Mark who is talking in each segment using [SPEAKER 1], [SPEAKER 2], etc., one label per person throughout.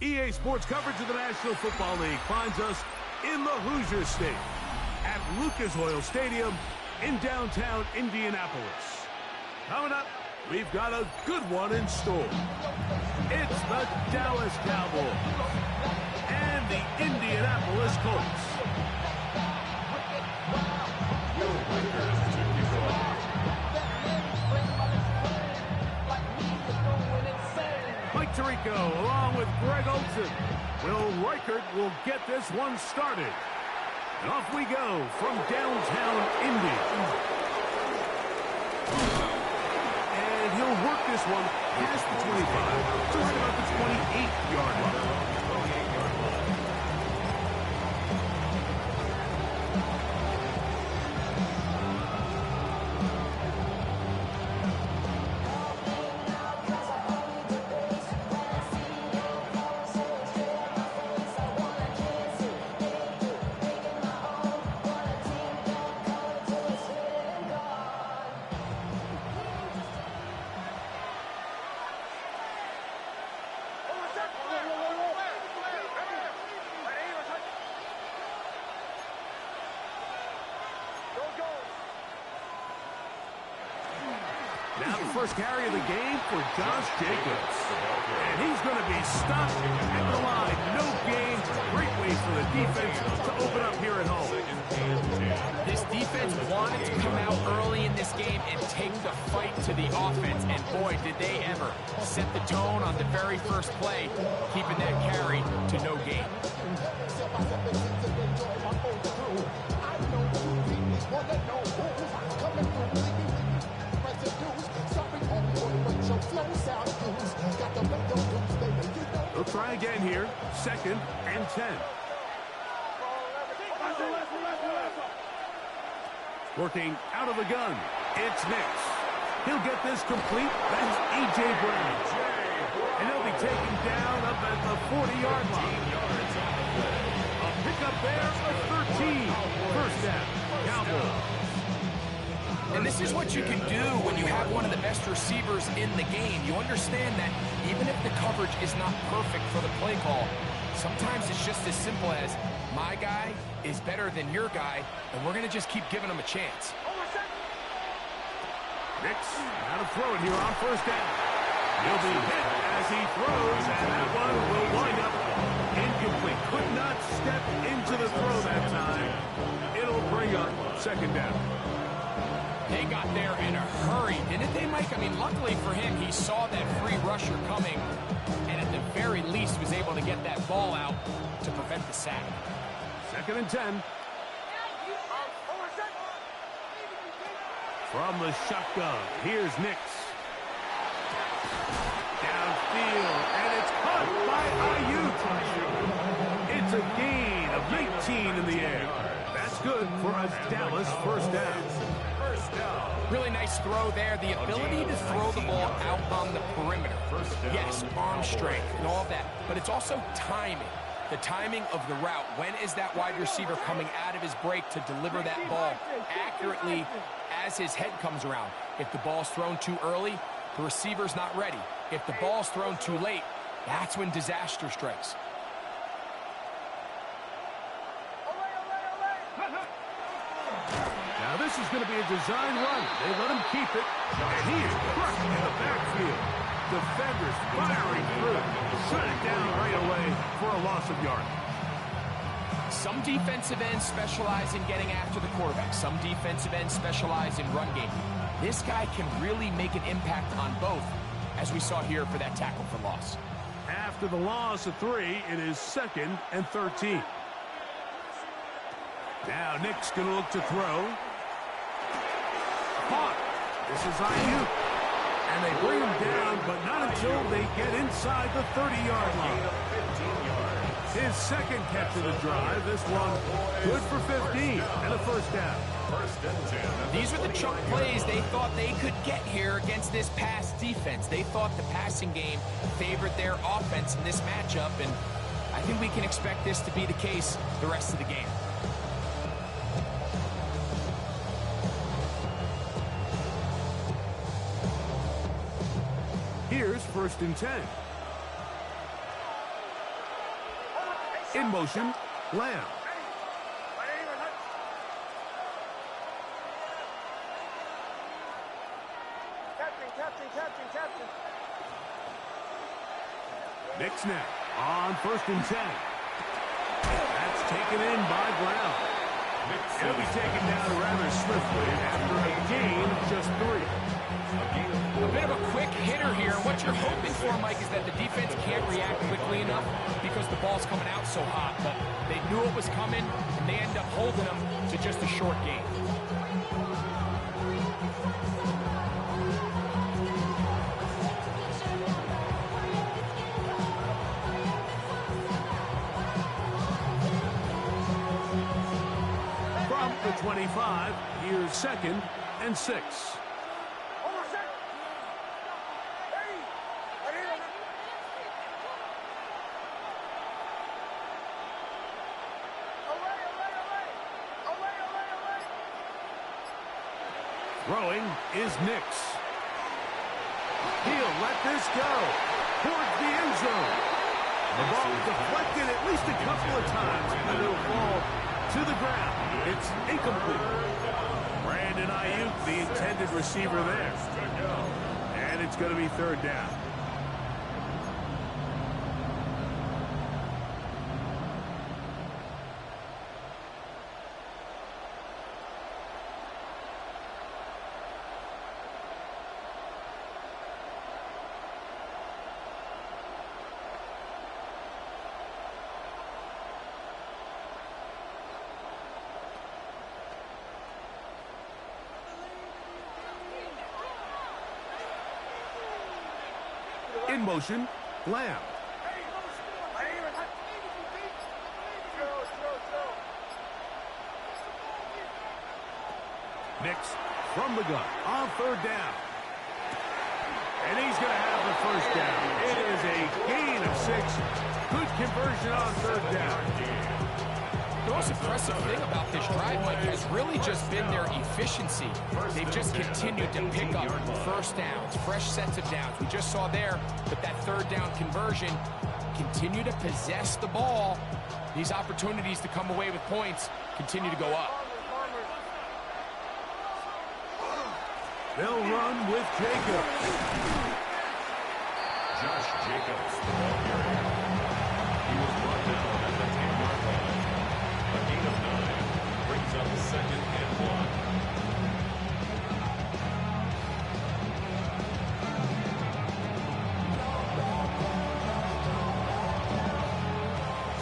[SPEAKER 1] EA Sports coverage of the National Football League finds us in the Hoosier State at Lucas Oil Stadium in downtown Indianapolis. Coming up, we've got a good one in store. It's the Dallas Cowboys and the Indianapolis Colts. Mike Tirico along with Greg Olson. Will Reichert will get this one started. And off we go from downtown Indy. And he'll work this one past the 25 to right about the 28-yard line. Now the first carry of the game for Josh Jacobs. And he's going to be stopped at the line. No gain. Great way for the defense to open up here at home.
[SPEAKER 2] This defense wanted to come out early in this game and take the fight to the offense. And boy, did they ever set the tone on the very first play, keeping that carry to no gain.
[SPEAKER 1] They'll try again here. 2nd and 10. Working out of the gun. It's Nix. He'll get this complete. That's A.J. Brown. And he'll be taken down up at the 40-yard line. A pickup there of 13. First down. Cowboys.
[SPEAKER 2] And this is what you can do when you have one of the best receivers in the game. You understand that even if the coverage is not perfect for the play call, sometimes it's just as simple as my guy is better than your guy, and we're going to just keep giving him a chance.
[SPEAKER 1] Nix, now to throw it here on first down. He'll be hit as he throws, and that one will wind up incomplete. Could not step into the throw that time. It'll bring up 2nd down.
[SPEAKER 2] They got there in a hurry, didn't they, Mike? I mean, luckily for him, he saw that free rusher coming, and at the very least was able to get that ball out to prevent the sack.
[SPEAKER 1] 2nd and 10. From the shotgun, here's Nix. Downfield, and it's caught by Ayuk. It's a gain of 19 in the air. That's good for a Dallas first down.
[SPEAKER 2] Really nice throw there. The ability to throw the ball out on the perimeter. Yes, arm strength and all of that. But it's also timing. The timing of the route. When is that wide receiver coming out of his break to deliver that ball accurately as his head comes around? If the ball's thrown too early, the receiver's not ready. If the ball's thrown too late, that's when disaster strikes.
[SPEAKER 1] Now this is going to be a design run. They let him keep it, and he is crushed in the backfield. Defenders firing through. Shut it down right away for a loss of yardage.
[SPEAKER 2] Some defensive ends specialize in getting after the quarterback. Some defensive ends specialize in run game. This guy can really make an impact on both, as we saw here for that tackle for loss.
[SPEAKER 1] After the loss of 3, it is 2nd and 13. Now Nick's going to look to throw. Caught. This is Ayuk. And they bring him down, but not until they get inside the 30-yard line. His 2nd catch of the drive. This one good for 15 and a first down.
[SPEAKER 2] These are the chunk plays they thought they could get here against this pass defense. They thought the passing game favored their offense in this matchup, and I think we can expect this to be the case the rest of the game.
[SPEAKER 1] Here's 1st and 10. In motion, Lamb.
[SPEAKER 3] Captain.
[SPEAKER 1] Nick snap on 1st and 10. That's taken in by Brown. He'll be taken down rather swiftly after a gain of just 3.
[SPEAKER 2] A bit of a quick hitter here. What you're hoping for, Mike, is that the defense can't react quickly enough because the ball's coming out so hot. But they knew it was coming, and they end up holding them to just a short gain.
[SPEAKER 1] From the 25, here's 2nd and 6. Throwing is Nix. He'll let this go towards the end zone. The ball deflected at least a couple of times, and it'll fall to the ground. It's incomplete. Brandon Ayuk, the intended receiver there. And it's going to be 3rd down. In motion, Lamb. Nix from the gun on 3rd down. And he's going to have the 1st down. It is a gain of 6. Good conversion on 3rd down.
[SPEAKER 2] The most impressive thing about this drive, Mike, has really just been their efficiency. They've just continued to pick up 1st downs, fresh sets of downs. We just saw there, but that 3rd down conversion, continue to possess the ball. These opportunities to come away with points continue to go up.
[SPEAKER 1] They'll run with Jacobs.
[SPEAKER 4] Josh Jacobs, the ball carrier. He was brought down at the 10-yard line. A gain of 9 brings up 2nd and 1.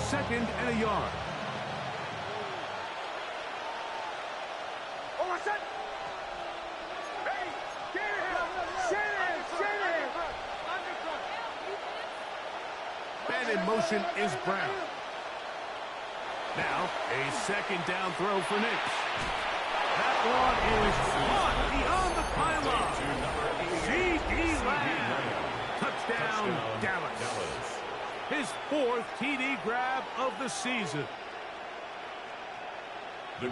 [SPEAKER 1] Second and a yard. And in motion is Brown. Now, a 2nd down throw for Nix. That one is caught beyond the pylon. C.D. Lamb. Touchdown, Dallas. His 4th TD grab of the season. A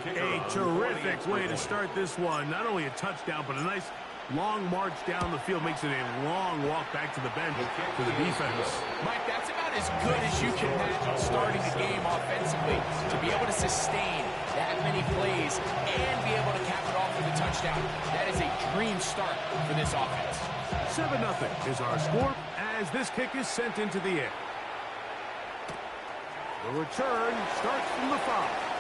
[SPEAKER 1] terrific way to start this one. Not only a touchdown, but a nice long march down the field. Makes it a long walk back to the bench to the defense.
[SPEAKER 2] Mike, that's about as good as you can imagine starting a game offensively. To be able to sustain that many plays and be able to cap it off with a touchdown, that is a dream start for this offense.
[SPEAKER 1] 7-0 is our score as this kick is sent into the air. The return starts from the 5.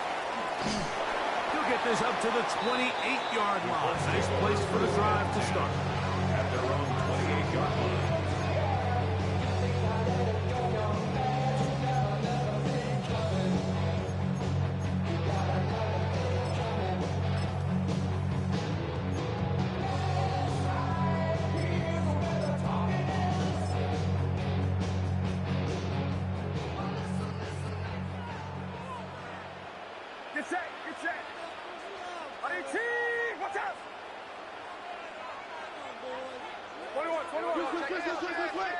[SPEAKER 1] He'll get this up to the 28-yard line. Nice place for the drive to start.
[SPEAKER 4] At their own 28-yard line.
[SPEAKER 3] Get set. Watch out. 21. Quick.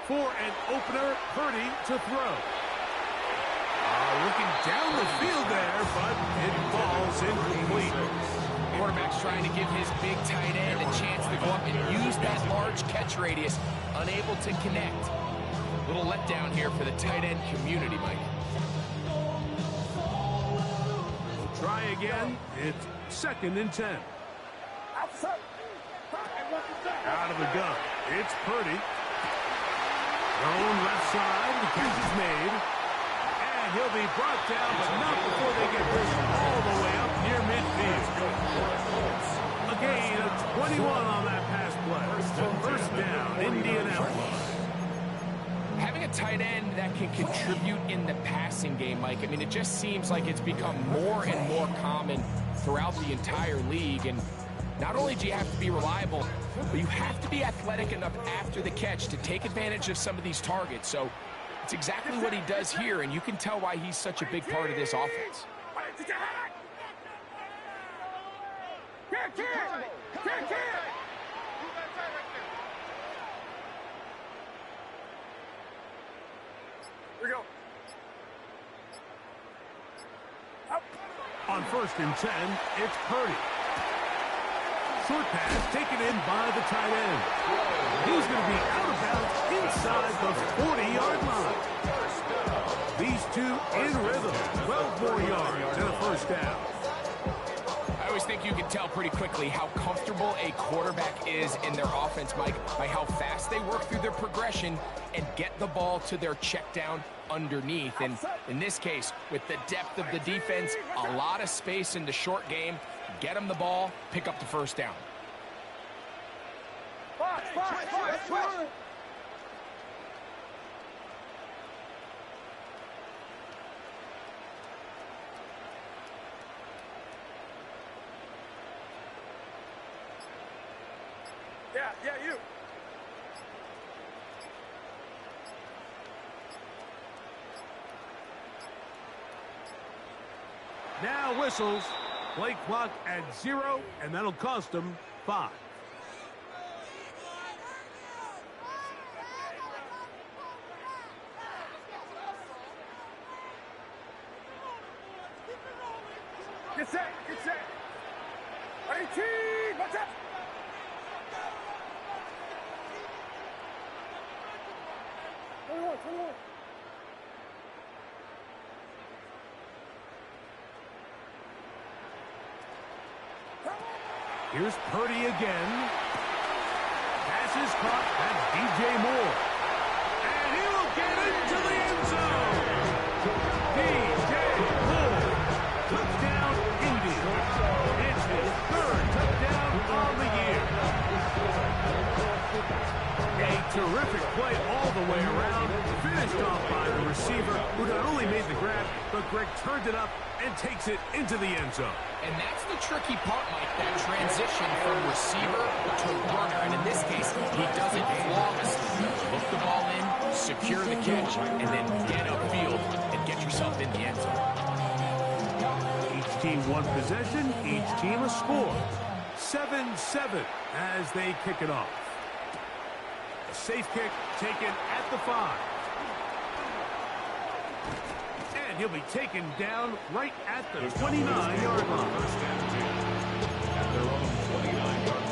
[SPEAKER 1] For an opener, Purdy to throw. Looking down the field there, but it falls incomplete.
[SPEAKER 2] quarterback's trying to give his big tight end a chance to go up and use that large catch radius, unable to connect. Little letdown here for the tight end community, Mike.
[SPEAKER 1] Try again. It's 2nd and 10. Out of the gun. It's Purdy. Thrown left side. The catch is made. And he'll be brought down, but not before they get this all the way up near midfield. A gain of 21 on that pass play. First down, Indianapolis.
[SPEAKER 2] Having a tight end that can contribute in the passing game, Mike, I mean, it just seems like it's become more and more common throughout the entire league. And not only do you have to be reliable, but you have to be athletic enough after the catch to take advantage of some of these targets. So it's exactly what he does here, and you can tell why he's such a big part of this offense.
[SPEAKER 3] Here we go.
[SPEAKER 1] On 1st and 10, it's Purdy. Short pass taken in by the tight end. He's going to be out of bounds inside the 40-yard line. These two in rhythm. 12 more yards and a first down.
[SPEAKER 2] I always think you can tell pretty quickly how comfortable a quarterback is in their offense, Mike, by how fast they work through their progression and get the ball to their check down underneath. And in this case, with the depth of the defense, a lot of space in the short game, get them the ball, pick up the first down.
[SPEAKER 3] Yeah, you.
[SPEAKER 1] Now whistles. Play clock at 0, and that'll cost them 5.
[SPEAKER 3] Get set, get set. 18, watch out.
[SPEAKER 1] Here's Purdy again. Pass is caught. That's DJ Moore. And he will get into the end zone. DJ Moore. Touchdown, Indy. It's his 3rd touchdown on the year. A terrific play all the way around. Finished off by the receiver, who not only made the grab, but Greg turned it up and takes it into the end zone.
[SPEAKER 2] And that's the tricky part, Mike, that transition from receiver to runner. And in this case, he does it flawlessly. Look the ball in, secure the catch, and then get upfield and get yourself in the end zone.
[SPEAKER 1] Each team one possession, each team a score. 7-7 as they kick it off. A safe kick taken at the 5. And he'll be taken down right at the 29-yard line.
[SPEAKER 4] First and 10 at their own 29-yard line.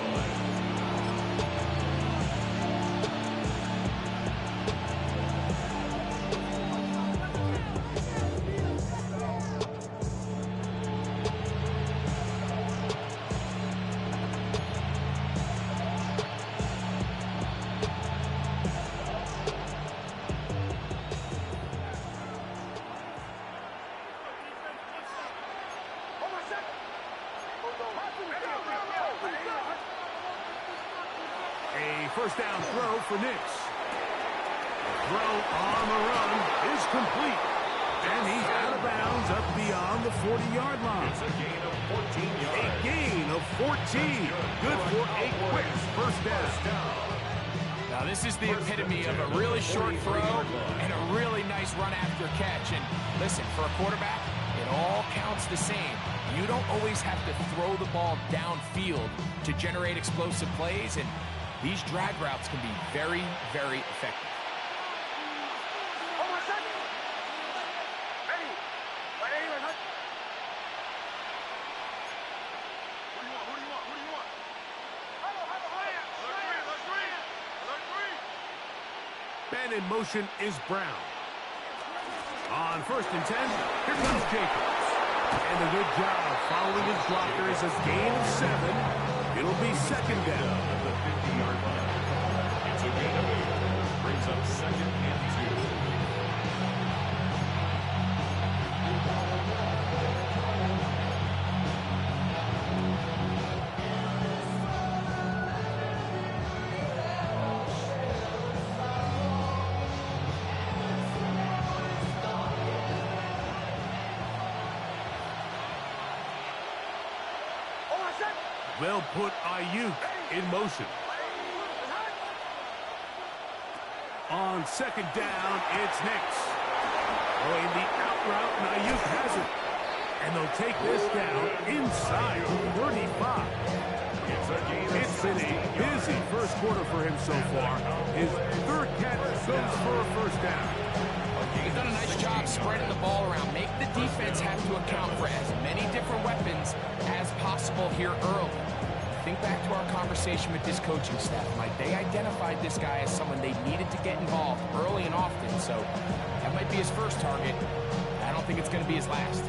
[SPEAKER 1] A first down throw for Nix. Throw on the run is complete. And he's out of bounds up beyond the 40-yard line.
[SPEAKER 4] It's a gain of 14 yards.
[SPEAKER 1] A gain of 14. Good for a quick first down.
[SPEAKER 2] Now, this is the epitome of a really short throw and a really nice run after catch. And listen, for a quarterback, it all counts the same. You don't always have to throw the ball downfield to generate explosive plays, and these drag routes can be very, very effective.
[SPEAKER 1] And in motion is Brown. On 1st and 10, here comes Jacobs. And a good job following his blockers. A gain of 7. It'll be 2nd down.
[SPEAKER 4] At the 50-yard line. It's a gain of 8. Brings up 2nd and 2.
[SPEAKER 1] They'll put Ayuk in motion. On 2nd down, it's Nix. Going the out route, and Ayuk has it. And they'll take this down inside 35. It's been a busy first quarter for him so far. His 3rd catch goes for a 1st down.
[SPEAKER 2] He's done a nice job spreading the ball around. Make the defense have to account for as many different weapons as possible here early. Think back to our conversation with this coaching staff, Mike. They identified this guy as someone they needed to get involved early and often, so that might be his first target. I don't think it's going to be his last.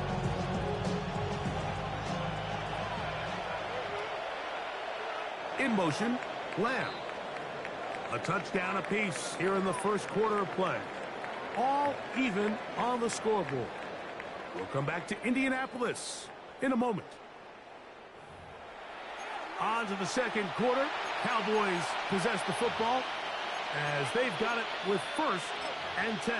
[SPEAKER 1] In motion, Lamb. A touchdown apiece here in the first quarter of play. All even on the scoreboard. We'll come back to Indianapolis in a moment. On to the 2nd quarter. Cowboys possess the football as they've got it with 1st and 10.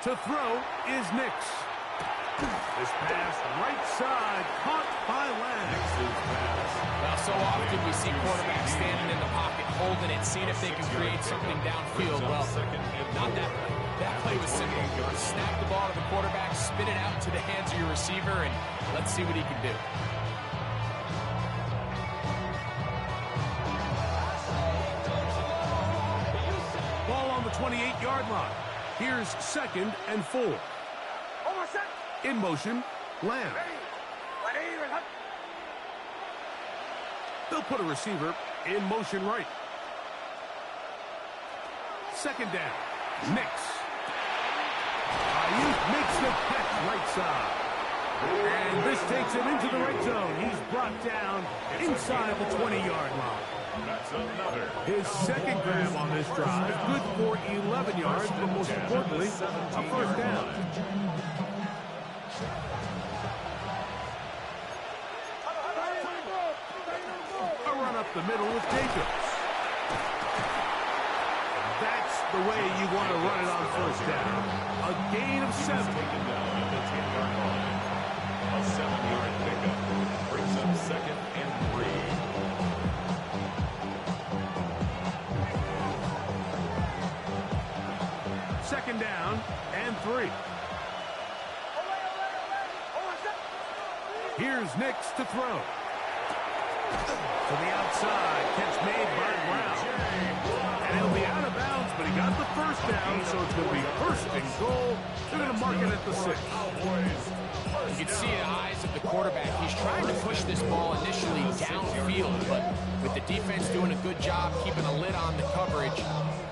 [SPEAKER 1] To throw is Nix. This pass right side caught by Lamb.
[SPEAKER 2] Well, so often we see quarterbacks standing in the pocket, holding it, seeing if they can create something downfield. Well, not that play. That play was simple. Snap the ball to the quarterback, spin it out to the hands of your receiver, and let's see what he can do.
[SPEAKER 1] Ball on the 28-yard line. Here's 2nd and 4. In motion, Lamb. They'll put a receiver in motion right. 2nd down, Nix. Ayuk makes the catch right side. And this takes him into the red zone. He's brought down inside the 20-yard line.
[SPEAKER 4] That's another.
[SPEAKER 1] His 2nd grab on this drive, good for 11 yards, but most importantly, a 1st down. A run up the middle with Jacobs. That's the way you want to run it on 1st down. A gain of 7.
[SPEAKER 4] Taken down at the 10-yard line. A 7-yard pickup brings up 2nd and 3.
[SPEAKER 1] Second down and 3. Here's Nix to throw. To the outside, catch made by Brown. And he'll be out of bounds, but he got the 1st down, so it's going to be 1st and goal. They're going to mark it at the 6.
[SPEAKER 2] You can see the eyes of the quarterback. He's trying to push this ball initially downfield, but with the defense doing a good job keeping a lid on the coverage,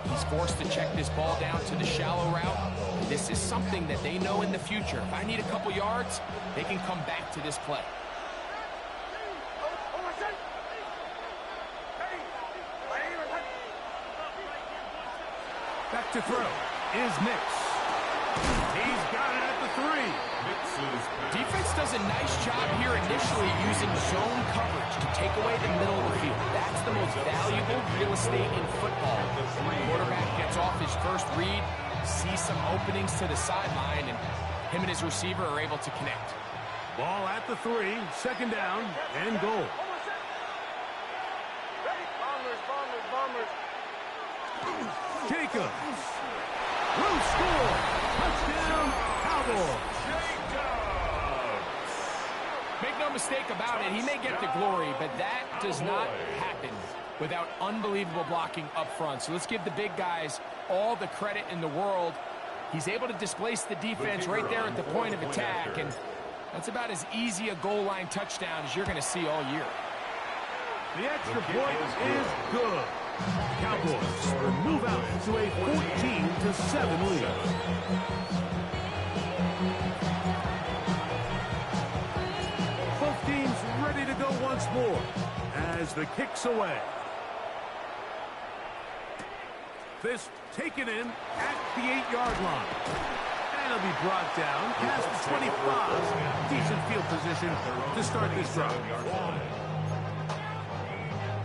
[SPEAKER 2] he's forced to check this ball down to the shallow route. This is something that they know in the future. If I need a couple yards, they can come back to this play.
[SPEAKER 1] Back to throw is Nix. He's got it at the 3.
[SPEAKER 2] Defense does a nice job here initially using zone coverage to take away the middle of the field. That's the most valuable real estate in football. The quarterback gets off his first read, sees some openings to the sideline, and him and his receiver are able to connect.
[SPEAKER 1] Ball at the 3, 2nd down and goal. Jacobs will score. Touchdown, score.
[SPEAKER 2] Make no mistake about it, he may get the glory, but that does not happen without unbelievable blocking up front. So let's give the big guys all the credit in the world. He's able to displace the defense right there at the point of attack, and that's about as easy a goal line touchdown as you're going to see all year.
[SPEAKER 1] The extra point is good. Cowboys will move out to a 14-7 lead. Both teams ready to go once more as the kick's away. This taken in at the 8-yard line. And it'll be brought down past the 25. Decent field position to start this drive.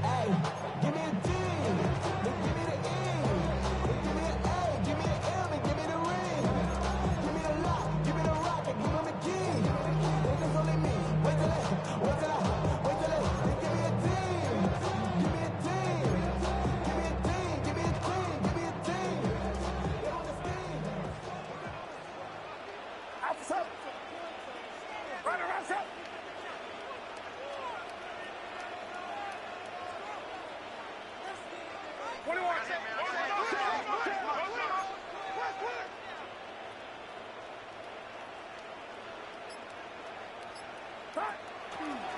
[SPEAKER 5] Hey, give me a D. Give me the E. Give me an A. Give me an M and give me the ring. Give me the lock. Give me the rock and give me the key. Niggas only me. Wait till it. Give me a D. Give me a D. Give me a D. Give me a D. Give me a D. They on the steam.
[SPEAKER 3] Outside. Right around up.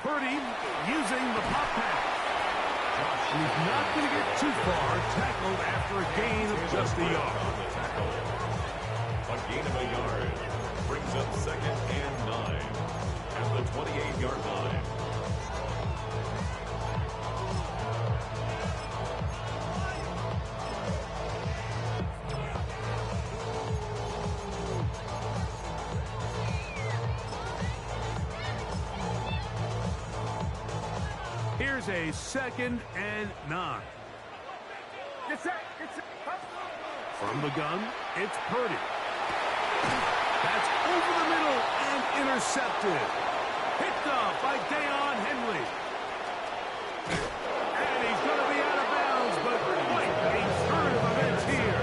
[SPEAKER 1] Purdy using the pop pass. He's not going to get too far, tackled after a gain of just a yard.
[SPEAKER 4] A gain of a yard brings up 2nd and 9 at the 28-yard line.
[SPEAKER 1] Here's a 2nd and 9.
[SPEAKER 3] Get set. Get set.
[SPEAKER 1] From the gun, it's Purdy. That's over the middle and intercepted. Picked up by Deion Henley. And he's going to be out of bounds, but quite a turn of events here.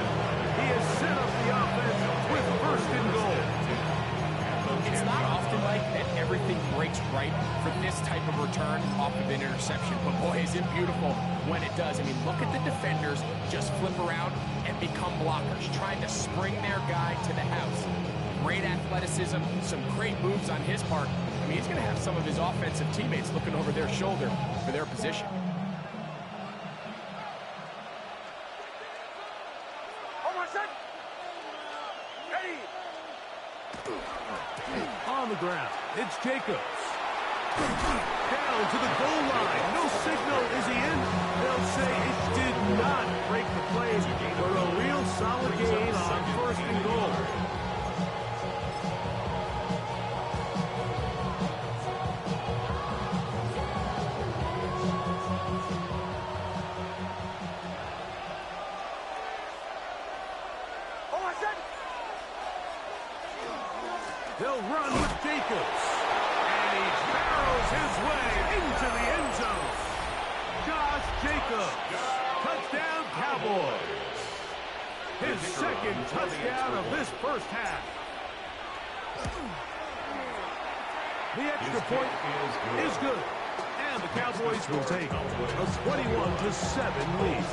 [SPEAKER 1] He has set up the offense with 1st and goal.
[SPEAKER 2] It's not often like that everything breaks right for this type of return off of an interception, but boy, is it beautiful when it does. I mean, look at the defenders just flip around and become blockers, trying to spring their guy to the house. Great athleticism, some great moves on his part. I mean, he's going to have some of his offensive teammates looking over their shoulder for their position.
[SPEAKER 1] On the ground, it's Jacobs. Down to the goal line. No signal. Is he in? They'll say it did not break the play for a real solid gain on 1st and goal. They'll run with Jacobs. And he barrels his way into the end zone. Josh Jacobs. Touchdown, Cowboys. His 2nd touchdown of this 1st half. The extra point is good. And the Cowboys will take a 21-7 lead.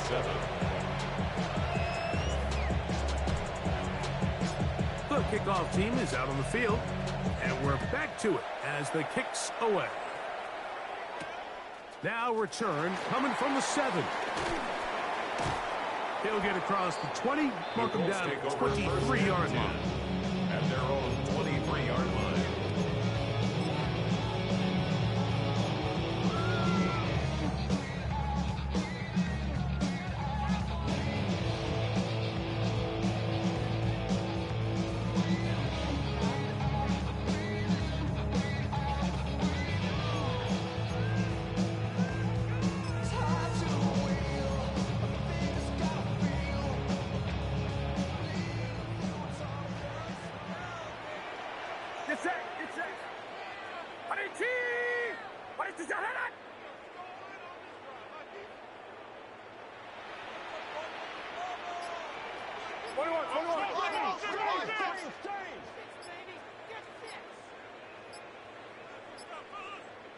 [SPEAKER 1] The kickoff team is out on the field, and we're back to it as the kick's away. Now return coming from the 7. He'll get across the 20, mark him down at the 23-yard line.
[SPEAKER 4] At their own 23-yard line.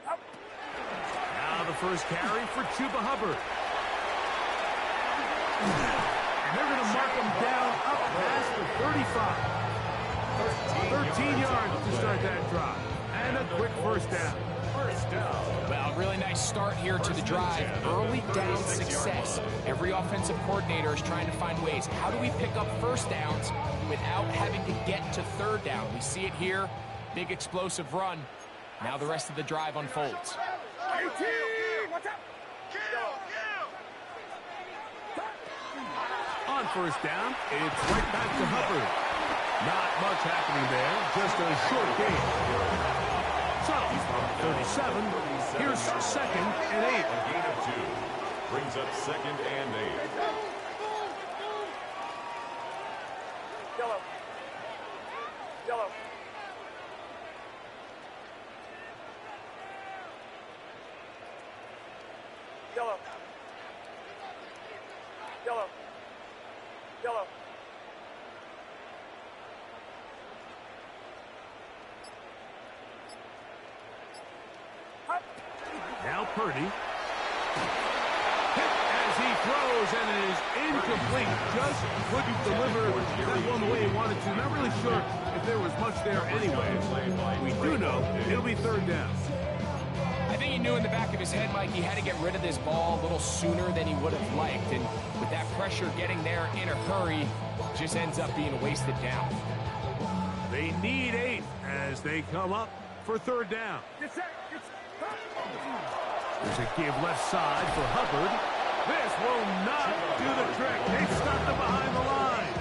[SPEAKER 1] Now the first carry for Chuba Hubbard. And they're going to mark him down up past the 35. 13 yards to start that drive. And a quick first down.
[SPEAKER 2] Well, really nice start here to the drive. Early down success. Every offensive coordinator is trying to find ways. How do we pick up first downs without having to get to third down? We see it here. Big explosive run. Now the rest of the drive unfolds.
[SPEAKER 3] 18! Watch out!
[SPEAKER 1] On first down, it's right back to Hubbard. Not much happening there, just a short gain. So, from 37, here's second and 8.
[SPEAKER 4] A gain of 2 brings up second and 8.
[SPEAKER 3] Yellow. Yellow. Yellow. Yellow. Yellow.
[SPEAKER 1] Now Purdy. Hit as he throws, and it is incomplete. Just couldn't deliver that one the way he wanted to. Not really sure if there was much there anyways. We do know it'll be third down.
[SPEAKER 2] I think he knew in the back of his head, Mike, he had to get rid of this ball a little sooner than he would have liked. And with that pressure getting there in a hurry, just ends up being a wasted down.
[SPEAKER 1] They need 8 as they come up for third down.
[SPEAKER 3] Get set. Get set.
[SPEAKER 1] There's a give left side for Hubbard. This will not do the trick. They stopped him behind the line.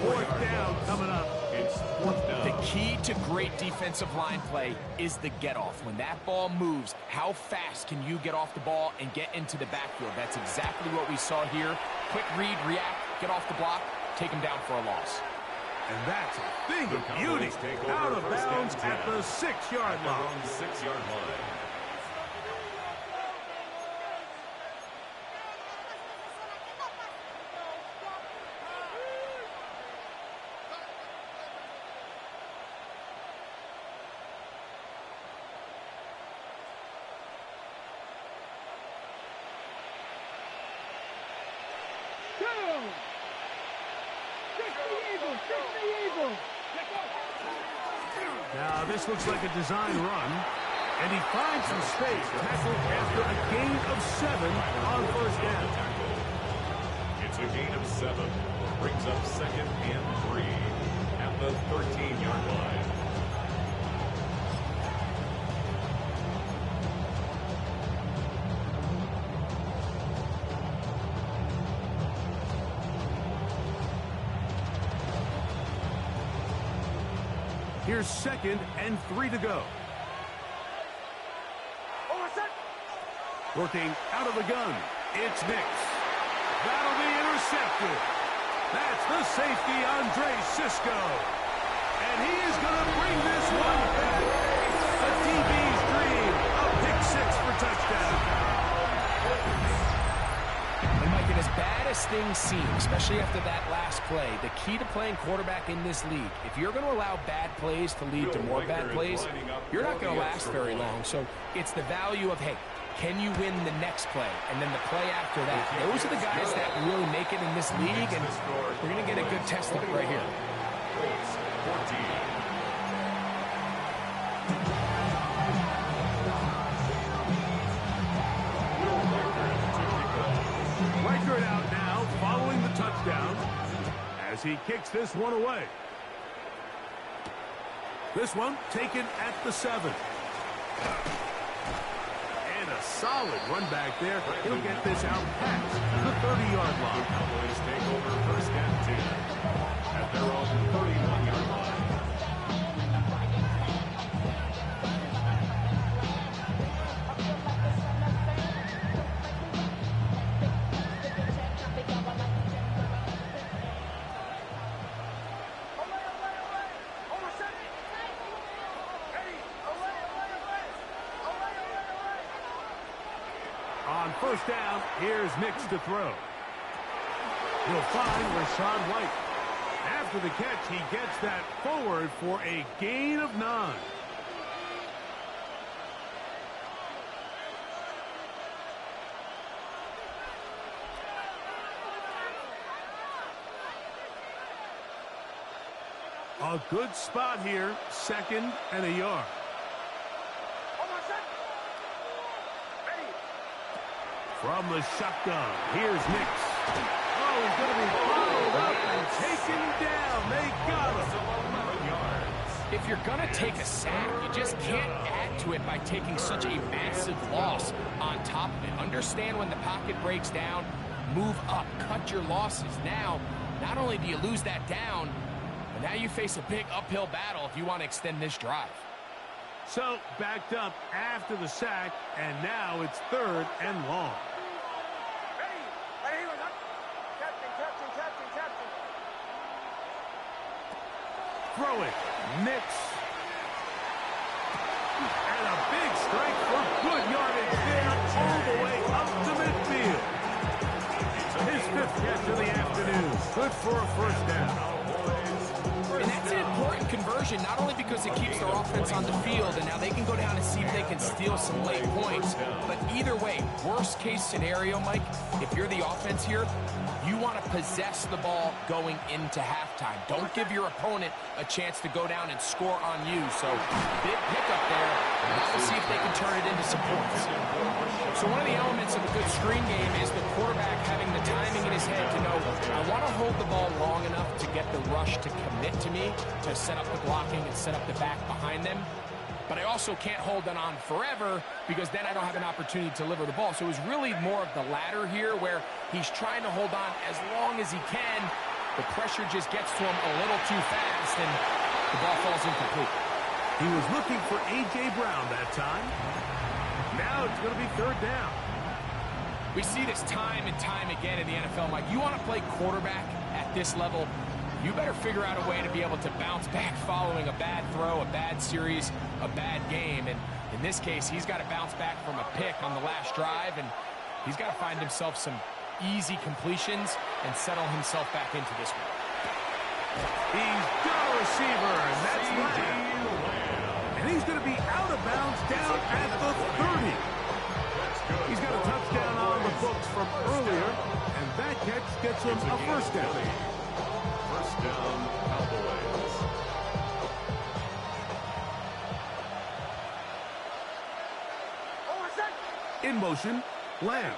[SPEAKER 1] Fourth down coming up.
[SPEAKER 4] It's fourth down.
[SPEAKER 2] The key to great defensive line play is the get-off. When that ball moves, how fast can you get off the ball and get into the backfield? That's exactly what we saw here. Quick read, react, get off the block, take him down for a loss.
[SPEAKER 1] And that's a thing of beauty. Out of bounds at the 6-yard line.
[SPEAKER 4] On the 6-yard line.
[SPEAKER 1] Now this looks like a design run, and he finds some space, tackled after a gain of 7 on first down.
[SPEAKER 4] It's a gain of 7. Brings up second and 3 at the 13-yard line.
[SPEAKER 1] Here's second and 3 to go. Working out of the gun, it's Nix. That'll be intercepted. That's the safety, Andre Cisco. And he is going to bring this one back. A DB's dream. A pick 6 for touchdown.
[SPEAKER 2] And Mike, and as bad as things seem, especially after that last play, the key to playing quarterback in this league, if you're going to allow bad plays to lead to more bad plays, you're not going to last very long. So it's the value of, hey, can you win the next play? And then the play after that. Those are the guys that really make it in this league, and we're going to get a good test of it right here.
[SPEAKER 4] Colts, 14.
[SPEAKER 1] Reichert out now, following the touchdown, as he kicks this one away. This one taken at the 7. And a solid run back there. He'll get this out past the 30-yard line.
[SPEAKER 4] Cowboys take over first and 10 at their own 31-yard line.
[SPEAKER 1] On first down, here's Nix to throw. He'll find Rachaad White. After the catch, he gets that forward for a gain of 9. A good spot here, 2nd and a yard. From the shotgun, here's Nix. Oh, he's going to be followed up and taken down. They got him.
[SPEAKER 2] If you're going to take a sack, you just can't add to it by taking such a massive loss on top of it. Understand when the pocket breaks down, move up, cut your losses. Now, not only do you lose that down, but now you face a big uphill battle if you want to extend this drive.
[SPEAKER 1] So, backed up after the sack, and now it's 3rd and long. Throw it. Nix. And a big strike for good yardage there all the way up to midfield. His 5th catch of the afternoon. Good for a 1st down.
[SPEAKER 2] And that's an important conversion, not only because it keeps their offense on the field, and now they can go down and see if they can steal some late points. But either way, worst case scenario, Mike, if you're the offense here, you want to possess the ball going into halftime. Don't give your opponent a chance to go down and score on you. So big pickup there. Now we'll see if they can turn it into some points. So one of the elements of a good screen game is the quarterback having the timing in his head to know, I want to hold the ball long enough to get the rush to commit to me, to set up the blocking and set up the back behind them. But I also can't hold it on forever because then I don't have an opportunity to deliver the ball. So it was really more of the latter here where he's trying to hold on as long as he can. The pressure just gets to him a little too fast and the ball falls incomplete.
[SPEAKER 1] He was looking for A.J. Brown that time. Now it's going to be 3rd down.
[SPEAKER 2] We see this time and time again in the NFL, Mike. You want to play quarterback at this level, you better figure out a way to be able to bounce back following a bad throw, a bad series, a bad game. And in this case, he's got to bounce back from a pick on the last drive, and he's got to find himself some easy completions and settle himself back into this one.
[SPEAKER 1] He's got a receiver, and that's Lamb. And he's going to be out of bounds down at the 30. He's got a touchdown on the books from earlier, and that catch gets him a 1st down.
[SPEAKER 4] 1st down, Cowboys.
[SPEAKER 1] In motion, Lamb.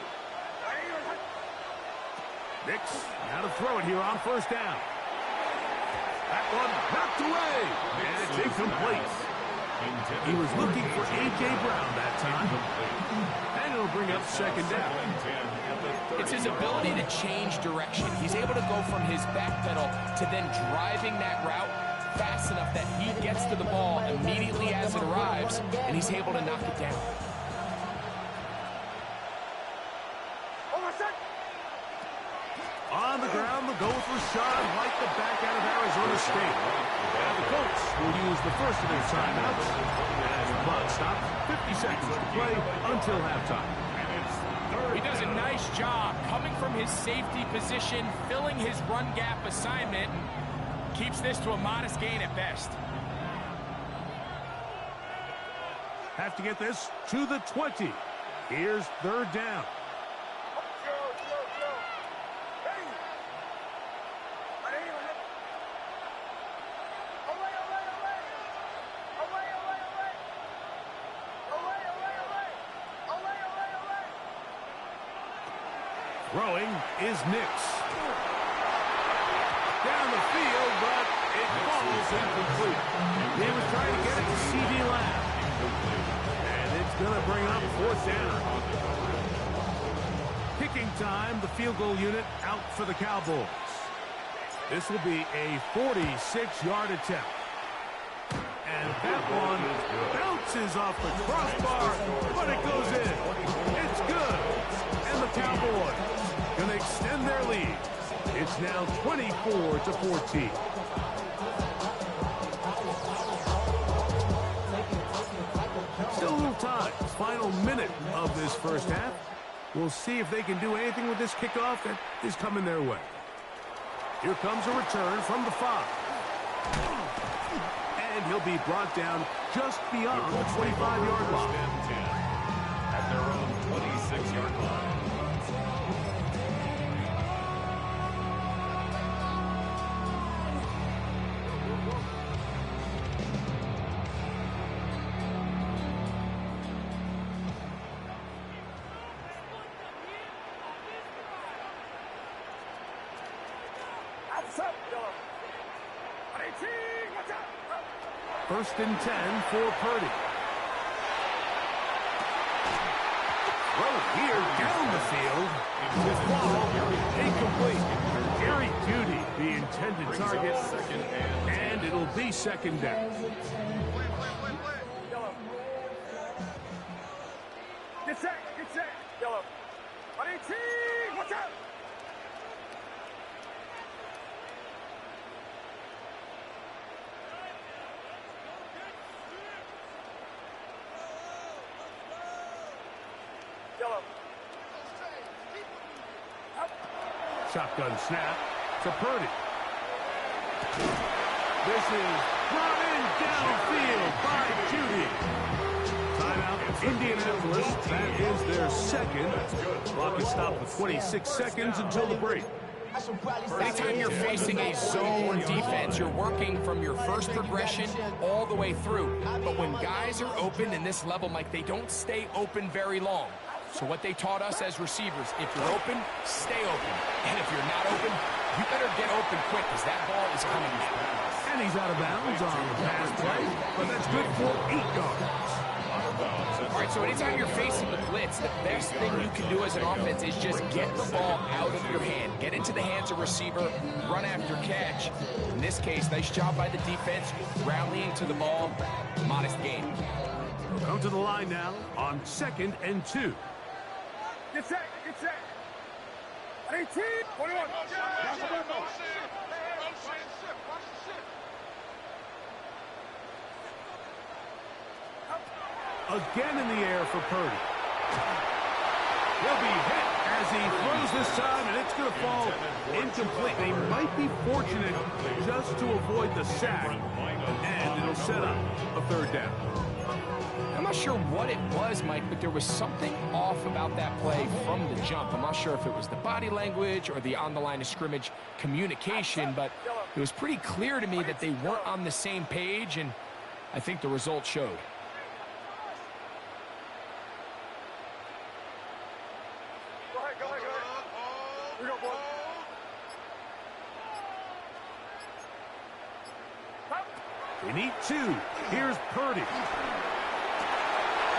[SPEAKER 1] Nix, now to throw it here on 1st down. That one knocked away, and it's incomplete. He was looking for A.J. Brown that time, and it'll bring up 2nd down.
[SPEAKER 2] It's his ability to change direction. He's able to go from his back pedal to then driving that route fast enough that he gets to the ball immediately as it arrives, and he's able to knock it down.
[SPEAKER 1] On the ground, the goal with Rashad White, the back out of Arizona State. Now the Colts will use the first of their timeouts as the clock stops. 50 seconds to play until halftime.
[SPEAKER 2] He does a nice job coming from his safety position, filling his run gap assignment, and keeps this to a modest gain at best.
[SPEAKER 1] Have to get this to the 20. Here's 3rd down. Throwing is Nix. Down the field, but it falls incomplete. He was trying to get it to C.D. Lamb. And it's going to bring up 4th down. Kicking time, the field goal unit out for the Cowboys. This will be a 46-yard attempt. And that one bounces off the crossbar, but it goes in. It's good. And the Cowboys going to extend their lead. It's now 24-14. Still a little time. Final minute of this 1st half. We'll see if they can do anything with this kickoff that is coming their way. Here comes a return from the 5. And he'll be brought down just beyond the 25-yard line.
[SPEAKER 4] At their own 26-yard line.
[SPEAKER 1] First and 10 for Purdy. Throw here down the field. With ball incomplete. Gary Judy, the intended target, and it'll be second down.
[SPEAKER 3] Get set, get set. Yellow. 18, watch out. Yellow.
[SPEAKER 1] Shotgun snap to Purdy. This is brought in downfield by Judy. Timeout, Indianapolis. That is their second. Clock is stopped with 26 seconds until the break.
[SPEAKER 2] Anytime you're facing a zone defense, you're working from your first progression all the way through. But when guys are open in this level, Mike, they don't stay open very long. So what they taught us as receivers, if you're open, stay open. And if you're not open, you better get open quick because that ball is coming now.
[SPEAKER 1] And he's out of bounds on the pass play, but that's good for 8 yards.
[SPEAKER 2] All right, so anytime you're facing the blitz, the best thing you can do as an offense is just get the ball out of your hand. Get into the hands of receiver, run after catch. In this case, nice job by the defense, rallying to the ball. Modest game.
[SPEAKER 1] Come to the line now on 2nd and 2.
[SPEAKER 3] Get set, get set. 18, 21.
[SPEAKER 1] Again in the air for Purdy. He'll be hit as he throws this time, and it's going to fall incomplete. They might be fortunate just to avoid the sack, and it'll set up a 3rd down.
[SPEAKER 2] I'm not sure what it was, Mike, but there was something off about that play from the jump. I'm not sure if it was the body language or the on-the-line of scrimmage communication, but it was pretty clear to me that they weren't on the same page, and I think the result showed.
[SPEAKER 3] Go ahead. We go, boy.
[SPEAKER 1] They need 2. Here's Purdy.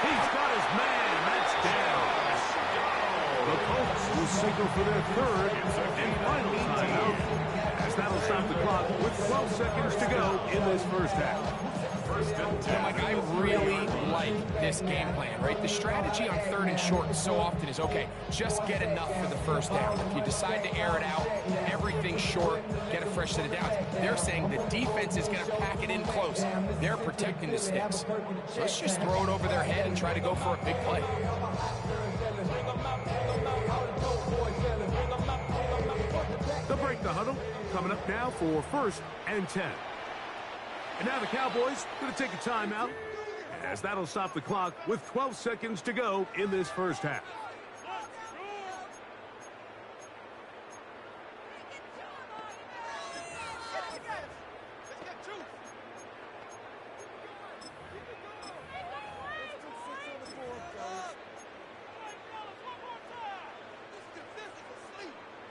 [SPEAKER 1] He's got his man. That's down. The Colts will signal for their 3rd and final timeout, as that'll stop the clock with 12 seconds to go in this first half.
[SPEAKER 2] Mike, I really like this game plan, right? The strategy on 3rd and short so often is, okay, just get enough for the 1st down. If you decide to air it out, everything's short, get a fresh set of downs. They're saying the defense is going to pack it in close. They're protecting the sticks. So let's just throw it over their head and try to go for a big play.
[SPEAKER 1] They'll break the huddle. Coming up now for 1st and 10. And now the Cowboys going to take a timeout, as that'll stop the clock with 12 seconds to go in this first half.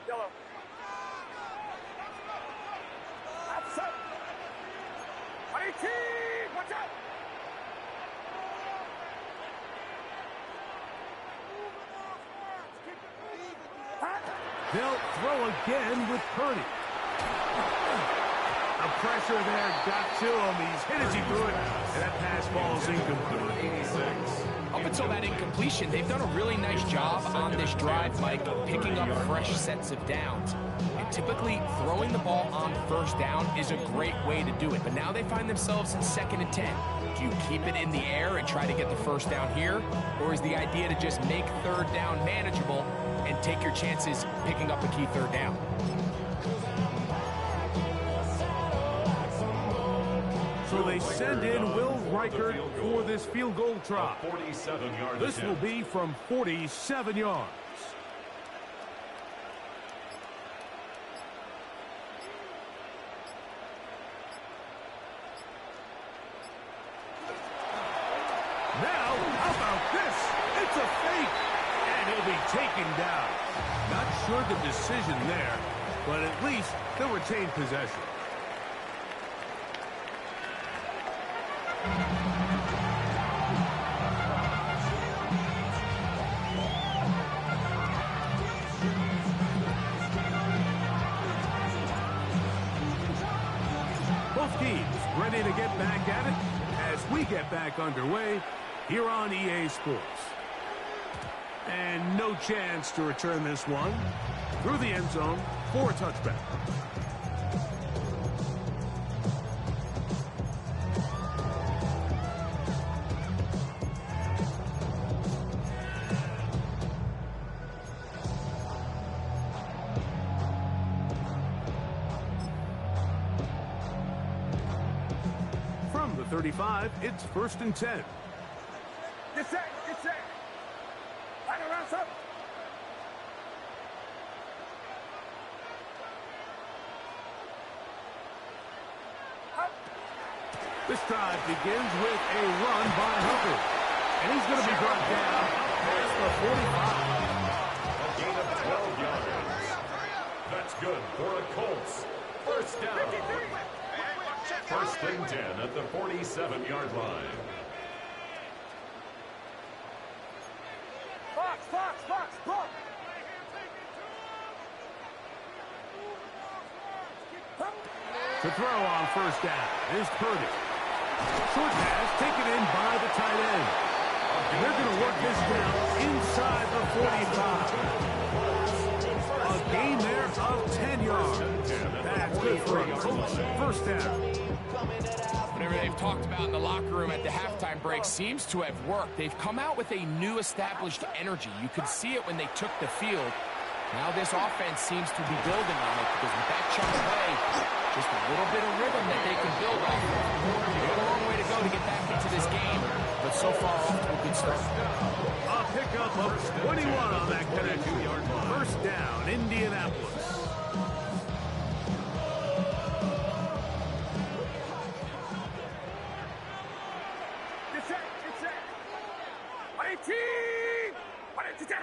[SPEAKER 3] Yellow. Outside. 18, watch out.
[SPEAKER 1] They'll throw again with Purdy. The pressure there got to him. He's hit as he threw it, and that pass ball's incomplete. 86.
[SPEAKER 2] Up until that incompletion, they've done a really nice job on this drive, Mike, of picking up fresh sets of downs. And typically, throwing the ball on 1st down is a great way to do it. But now they find themselves in 2nd and 10. Do you keep it in the air and try to get the 1st down here? Or is the idea to just make 3rd down manageable and take your chances picking up a key 3rd down?
[SPEAKER 1] So they send in Will Reichert for this field goal try. This will be from 47 yards. Now, how about this? It's a fake, and he'll be taken down. Not sure the decision there. but at least they'll retain possession. Both teams ready to get back at it as we get back underway here on EA Sports. And no chance to return this one through the end zone for a touchback. From the 35, it's 1st and 10.
[SPEAKER 3] Get set, get set. Line around, up.
[SPEAKER 1] This drive begins with a run by Hubbard. And he's going to be brought down past the 45.
[SPEAKER 4] A gain of 12 yards. That's good for the Colts. First down. 1st and 10 at the 47-yard line.
[SPEAKER 3] Fox, block.
[SPEAKER 1] To throw on 1st down is Purdy. Short pass taken in by the tight end. And they're going to work this down inside the 45. A gain there of 10 yards. That's good for a Colts 1st down.
[SPEAKER 2] Whatever they've talked about in the locker room at the halftime break seems to have worked. They've come out with a new established energy. You could see it when they took the field. Now this offense seems to be building on it because with that chunk play, just a little bit of rhythm that they can build off of. They got a long way to go to get back into this game, but so far off to a good start.
[SPEAKER 1] A pickup of 21 on that connection. 1st down, Indianapolis.
[SPEAKER 3] Get set. 118. 118.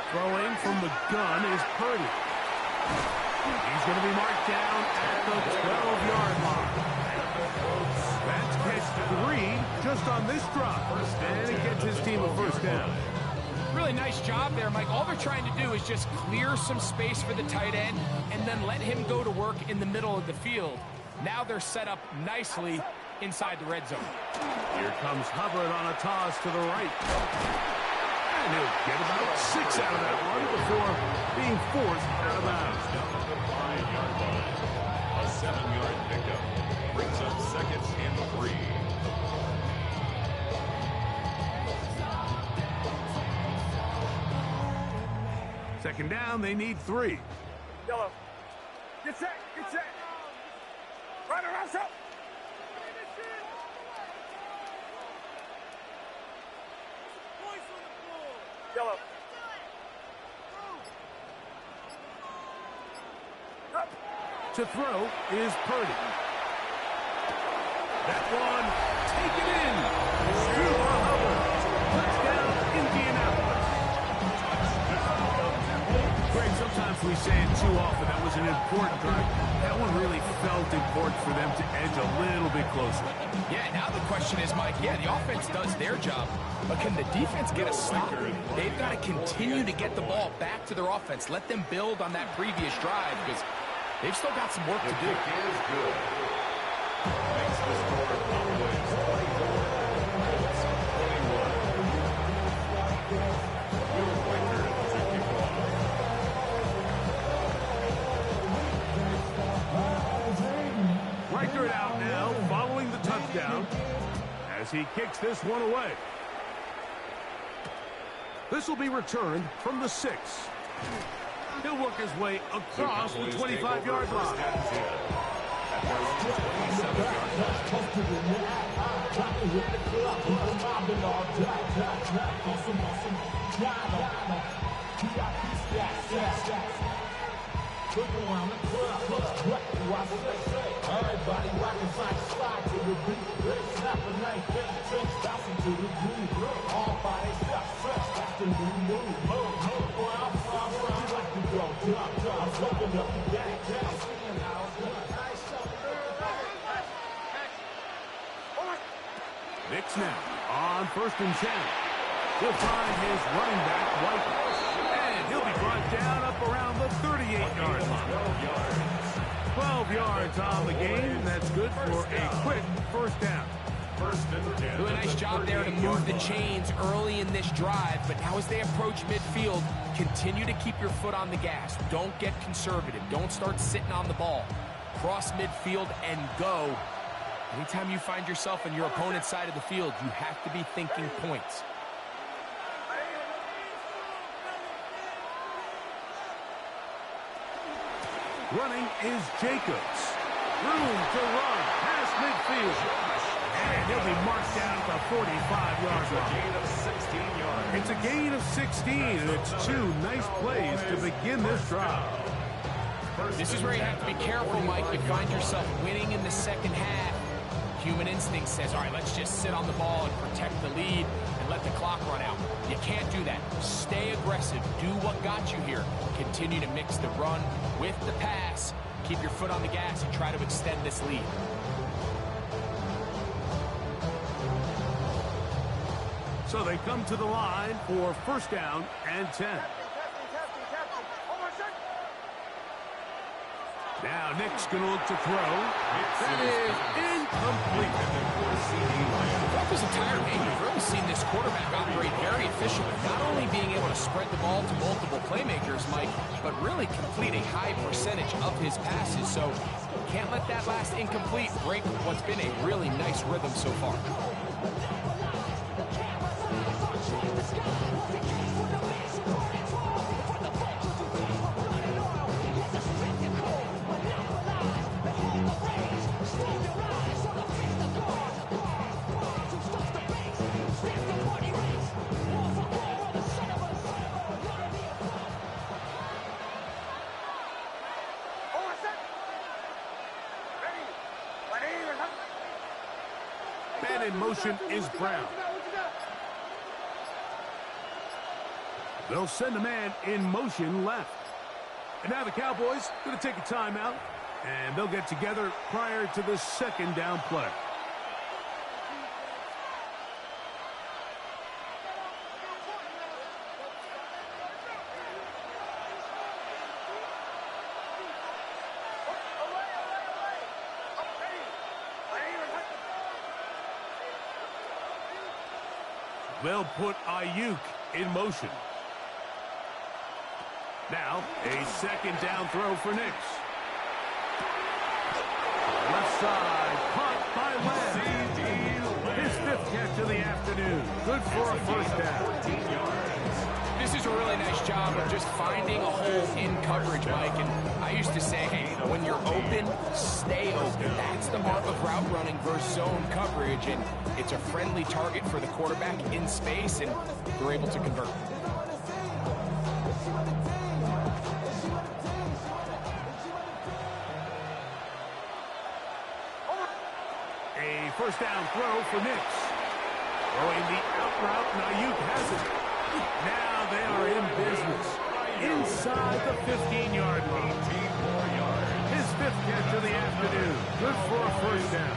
[SPEAKER 1] Throwing from the gun is Purdy. He's going to be marked down at the 12-yard line. That's catch 3 just on this drop. And it gets his team a 1st down.
[SPEAKER 2] Really nice job there, Mike. All they're trying to do is just clear some space for the tight end and then let him go to work in the middle of the field. Now they're set up nicely inside the red zone.
[SPEAKER 1] Here comes Hubbard on a toss to the right. And he'll get about 6 out of that one before being forced out of bounds.
[SPEAKER 4] Down the 5-yard line. A 7-yard pickup brings up 2nd and 3.
[SPEAKER 1] Second down, they need 3.
[SPEAKER 3] Yellow. Get set. Right around, up. Yellow.
[SPEAKER 1] To throw is Purdy. That one taken in. Stuart Hubbard. Touchdown, Indianapolis. Greg, sometimes we say it too often. That was an important drive. That one really felt important for them to edge a little bit closer.
[SPEAKER 2] Yeah, now the question is, Mike, the offense does their job, but can the defense get a stop? They've got to continue to get the ball back to their offense. Let them build on that previous drive because they've still got some work to do.
[SPEAKER 4] Kick is good. Makes the score Cowboys 24, Colts 21. Will Reichert to kick off.
[SPEAKER 1] Reichert out now following the touchdown as he kicks this one away. This will be returned from the 6. He'll work his way across the 25-yard line.
[SPEAKER 5] Look around the club, what do I say? Everybody rockin' slide to the beat. Snap a knife, drinks, bouncing to the groove. All by themselves, fresh, that's the new move. Where I'm from, like to go jump. I'm smoking up the gang, seeing how it's done. Nice show.
[SPEAKER 1] Knicks now on 1st and 10. He'll find his running back, White. And he'll be brought down up around the 38-yard line. 12 yards on the game. That's good for a quick first down.
[SPEAKER 2] Doing a nice job there to move the chains early in this drive, but now as they approach midfield, continue to keep your foot on the gas. Don't get conservative. Don't start sitting on the ball. Cross midfield and go. Anytime you find yourself on your opponent's side of the field, you have to be thinking points.
[SPEAKER 1] Running is Jacobs. Room to run past midfield. And he'll be marked down at the 45-yard line.
[SPEAKER 4] Gain of 16 yards.
[SPEAKER 1] It's a gain of 16, and it's 2 nice plays to begin this drive.
[SPEAKER 2] This is where you have to be careful, Mike. You find yourself winning in the second half. Human instinct says, all right, let's just sit on the ball and protect the lead and let the clock run out. You can't do that. Stay aggressive. Do what got you here. Continue to mix the run with the pass. Keep your foot on the gas and try to extend this lead.
[SPEAKER 1] So they come to the line for 1st down and 10. Now Nick's going to look to throw. That is incomplete.
[SPEAKER 2] Throughout this entire game, you've really seen this quarterback operate very efficiently, not only being able to spread the ball to multiple playmakers, Mike, but really complete a high percentage of his passes. So can't let that last incomplete break what's been a really nice rhythm so far.
[SPEAKER 1] Man in motion is Brown. They'll send a man in motion left. And now the Cowboys going to take a timeout, and they'll get together prior to the 2nd down play. They'll put Ayuk in motion. Now, a 2nd down throw for Knicks. Left side, caught by Lamb. His 5th catch of the afternoon. Good for a 1st down.
[SPEAKER 2] This is a really nice job of just finding a hole in coverage, Mike. And I used to say, hey, when you're open, stay open. That's the art of route running versus zone coverage. And it's a friendly target for the quarterback in space, and they're able to convert.
[SPEAKER 1] A 1st down throw for Knicks. Throwing the out route, and Ayuk has it. Now they are in business. Inside the 15-yard line. His 5th catch of the afternoon. Good for a 1st down.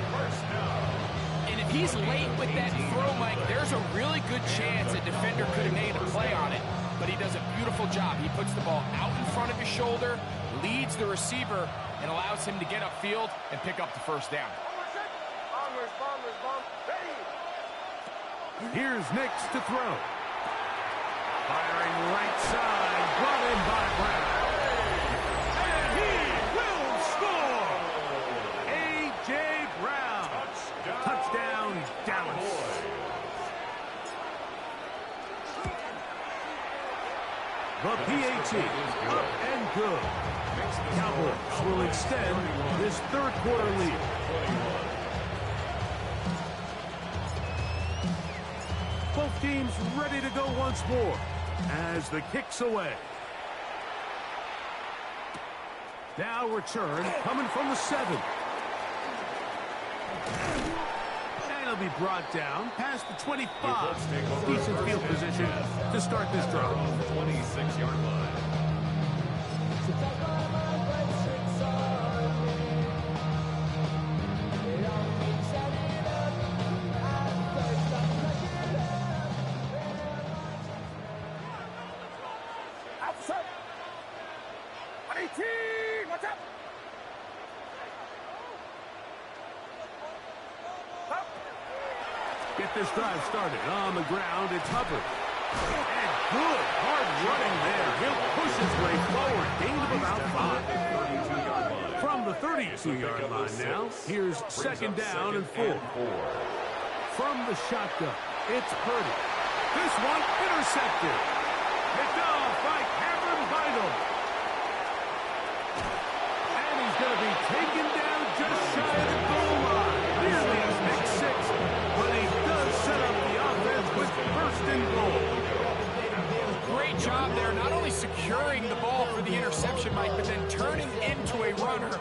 [SPEAKER 2] And if he's late with that throw, Mike, there's a really good chance a defender could have made a play on it. But he does a beautiful job. He puts the ball out in front of his shoulder, leads the receiver, and allows him to get upfield and pick up the 1st down.
[SPEAKER 1] Here's Knicks to throw. Firing right side, brought in by Brown. And he will score! A.J. Brown. Touchdown, Dallas. The PAT, up and good. Cowboys will extend this 3rd quarter lead. Both teams ready to go once more. as the kick's away. Now return coming from the 7. And it'll be brought down past the 25. Decent field position to start this drive.
[SPEAKER 4] 26-yard line.
[SPEAKER 3] Outside. 118. Watch out. Up.
[SPEAKER 1] Get this drive started on the ground. It's Hubbard. And good hard running there. He'll push his way forward. Gain of about 5. From the 32-yard line now, here's second down and 4. From the shotgun, it's Purdy. This one intercepted. Picked off by Cameron Vidal. And he's going to be taken down just shy of the goal line. Nearly a pick 6, but he does set up the offense with first and goal.
[SPEAKER 2] Great job there, not only securing the ball for the interception, Mike, but then turning into a runner.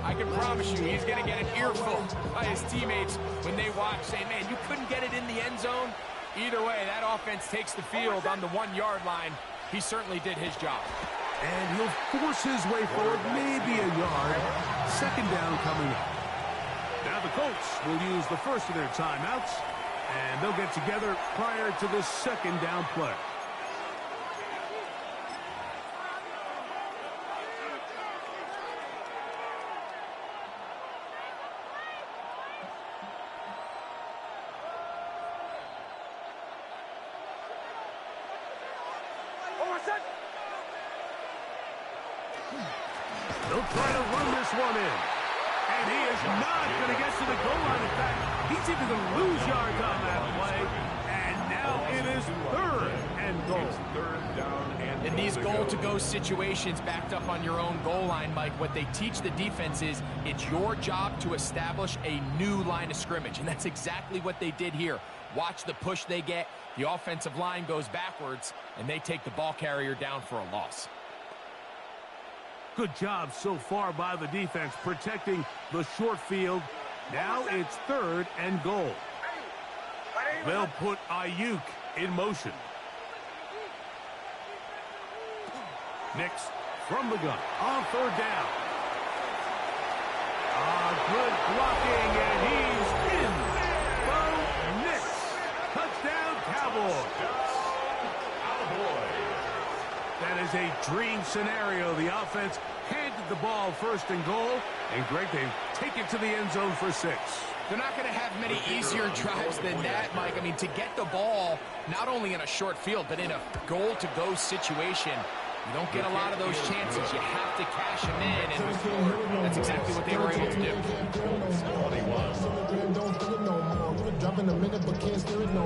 [SPEAKER 2] I can promise you he's going to get an earful by his teammates when they watch, saying, man, you couldn't get it in the end zone. Either way, that offense takes the field on the 1-yard line. He certainly did his job.
[SPEAKER 1] And he'll force his way forward, maybe a yard. Second down coming up. Now the Colts will use the first of their timeouts, and they'll get together prior to this second down play. They'll try to run this one in. And he is not going to get to the goal line. In fact, he's even going to lose yards on that play. And now it is third and goal.
[SPEAKER 4] Third down and
[SPEAKER 2] In these goal-to-go situations backed up on your own goal line, Mike, what they teach the defense is it's your job to establish a new line of scrimmage. And that's exactly what they did here. Watch the push they get. The offensive line goes backwards, and they take the ball carrier down for a loss.
[SPEAKER 1] Good job so far by the defense protecting the short field. Now it's third and goal. They'll put Ayuk in motion. Nix from the gun on third down. Good blocking, and he's in. Bo Nix. Touchdown, Cowboys. That is a dream scenario. The offense handed the ball first and goal. And Greg, they take it to the end zone for 6.
[SPEAKER 2] They're not going to have many easier drives than that, Mike. I mean, to get the ball, not only in a short field, but in a goal-to-go situation, you don't get a lot of those chances. You have to cash them in, and that's exactly what they were able to do.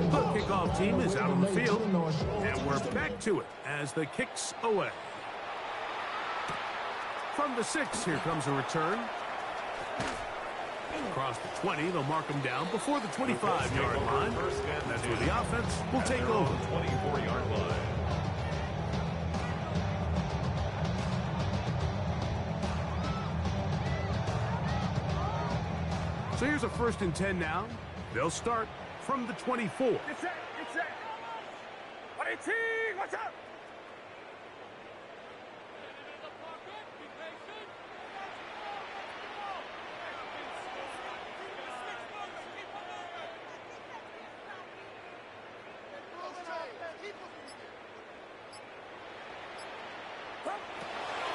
[SPEAKER 1] The kickoff team is out on the field, and we're back to it as the kick's away. From the 6, here comes a return. Across the 20, they'll mark them down before the 25-yard line. That's where the offense will take over.
[SPEAKER 4] 24-yard line.
[SPEAKER 1] So here's a 1st and 10 now. They'll start from the 24.
[SPEAKER 3] Get set. Get set. 118. Watch out.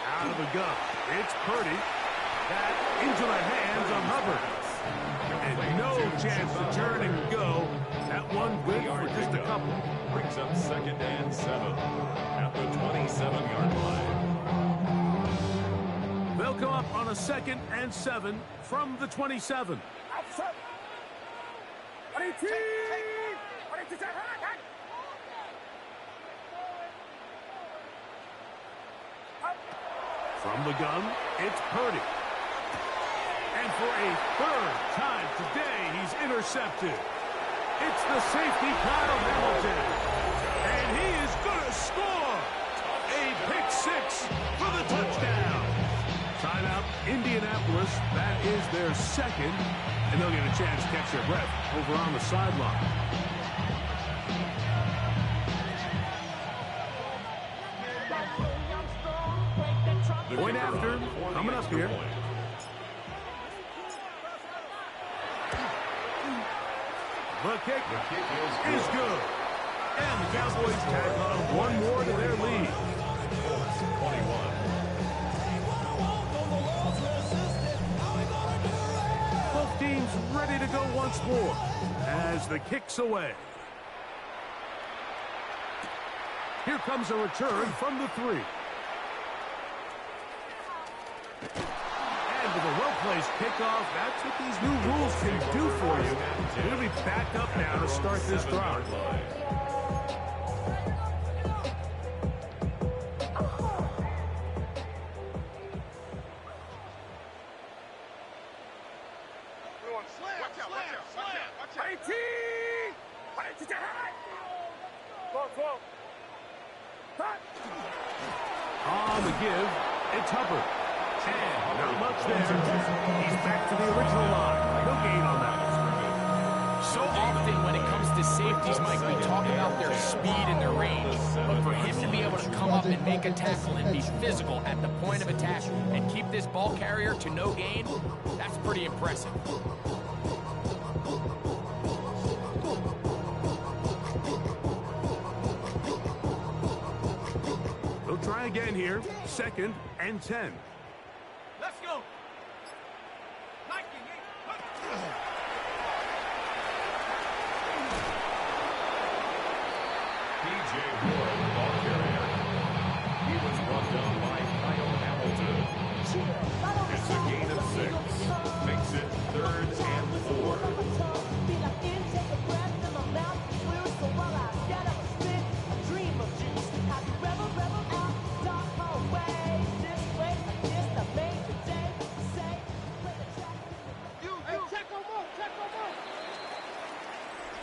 [SPEAKER 1] Out of the gun, it's Purdy. That into the hands of Hubbard. And no chance to turn and go. That one good for just a couple.
[SPEAKER 4] Brings up 2nd and 7 at the 27-yard line.
[SPEAKER 1] They'll come up on a 2nd and 7 from the 27.
[SPEAKER 3] Outside. 118. 118.
[SPEAKER 1] From the gun, it's Purdy. And for a 3rd time today, he's intercepted. It's the safety, Kyle Hamilton. And he is going to score! A pick six for the touchdown. Timeout, Indianapolis. That is their second, and they'll get a chance to catch their breath over on the sideline. Point after, coming up here. The kick is good. And the Cowboys tag on one more to their lead.
[SPEAKER 4] 21.
[SPEAKER 1] Both teams ready to go once more as the kick's away. Here comes a return from the 3. And with a well-placed kickoff, that's what these new rules can do for you. You're going to be back up now to start this drive. On the give, it's Hubbard. And not much there. He's back to the original line. No gain on that.
[SPEAKER 2] So often when it comes to safeties, Mike, we talk about their speed and their range. But for him to be able to come up and make a tackle and be physical at the point of attack and keep this ball carrier to no gain, that's pretty impressive.
[SPEAKER 1] They'll try again here. 2nd and 10.
[SPEAKER 3] Let's go.
[SPEAKER 4] P.J. Ward, the ball carrier. He was brought down by Kyle Hamilton. It's a gain of 6. Makes it 3rd and 4.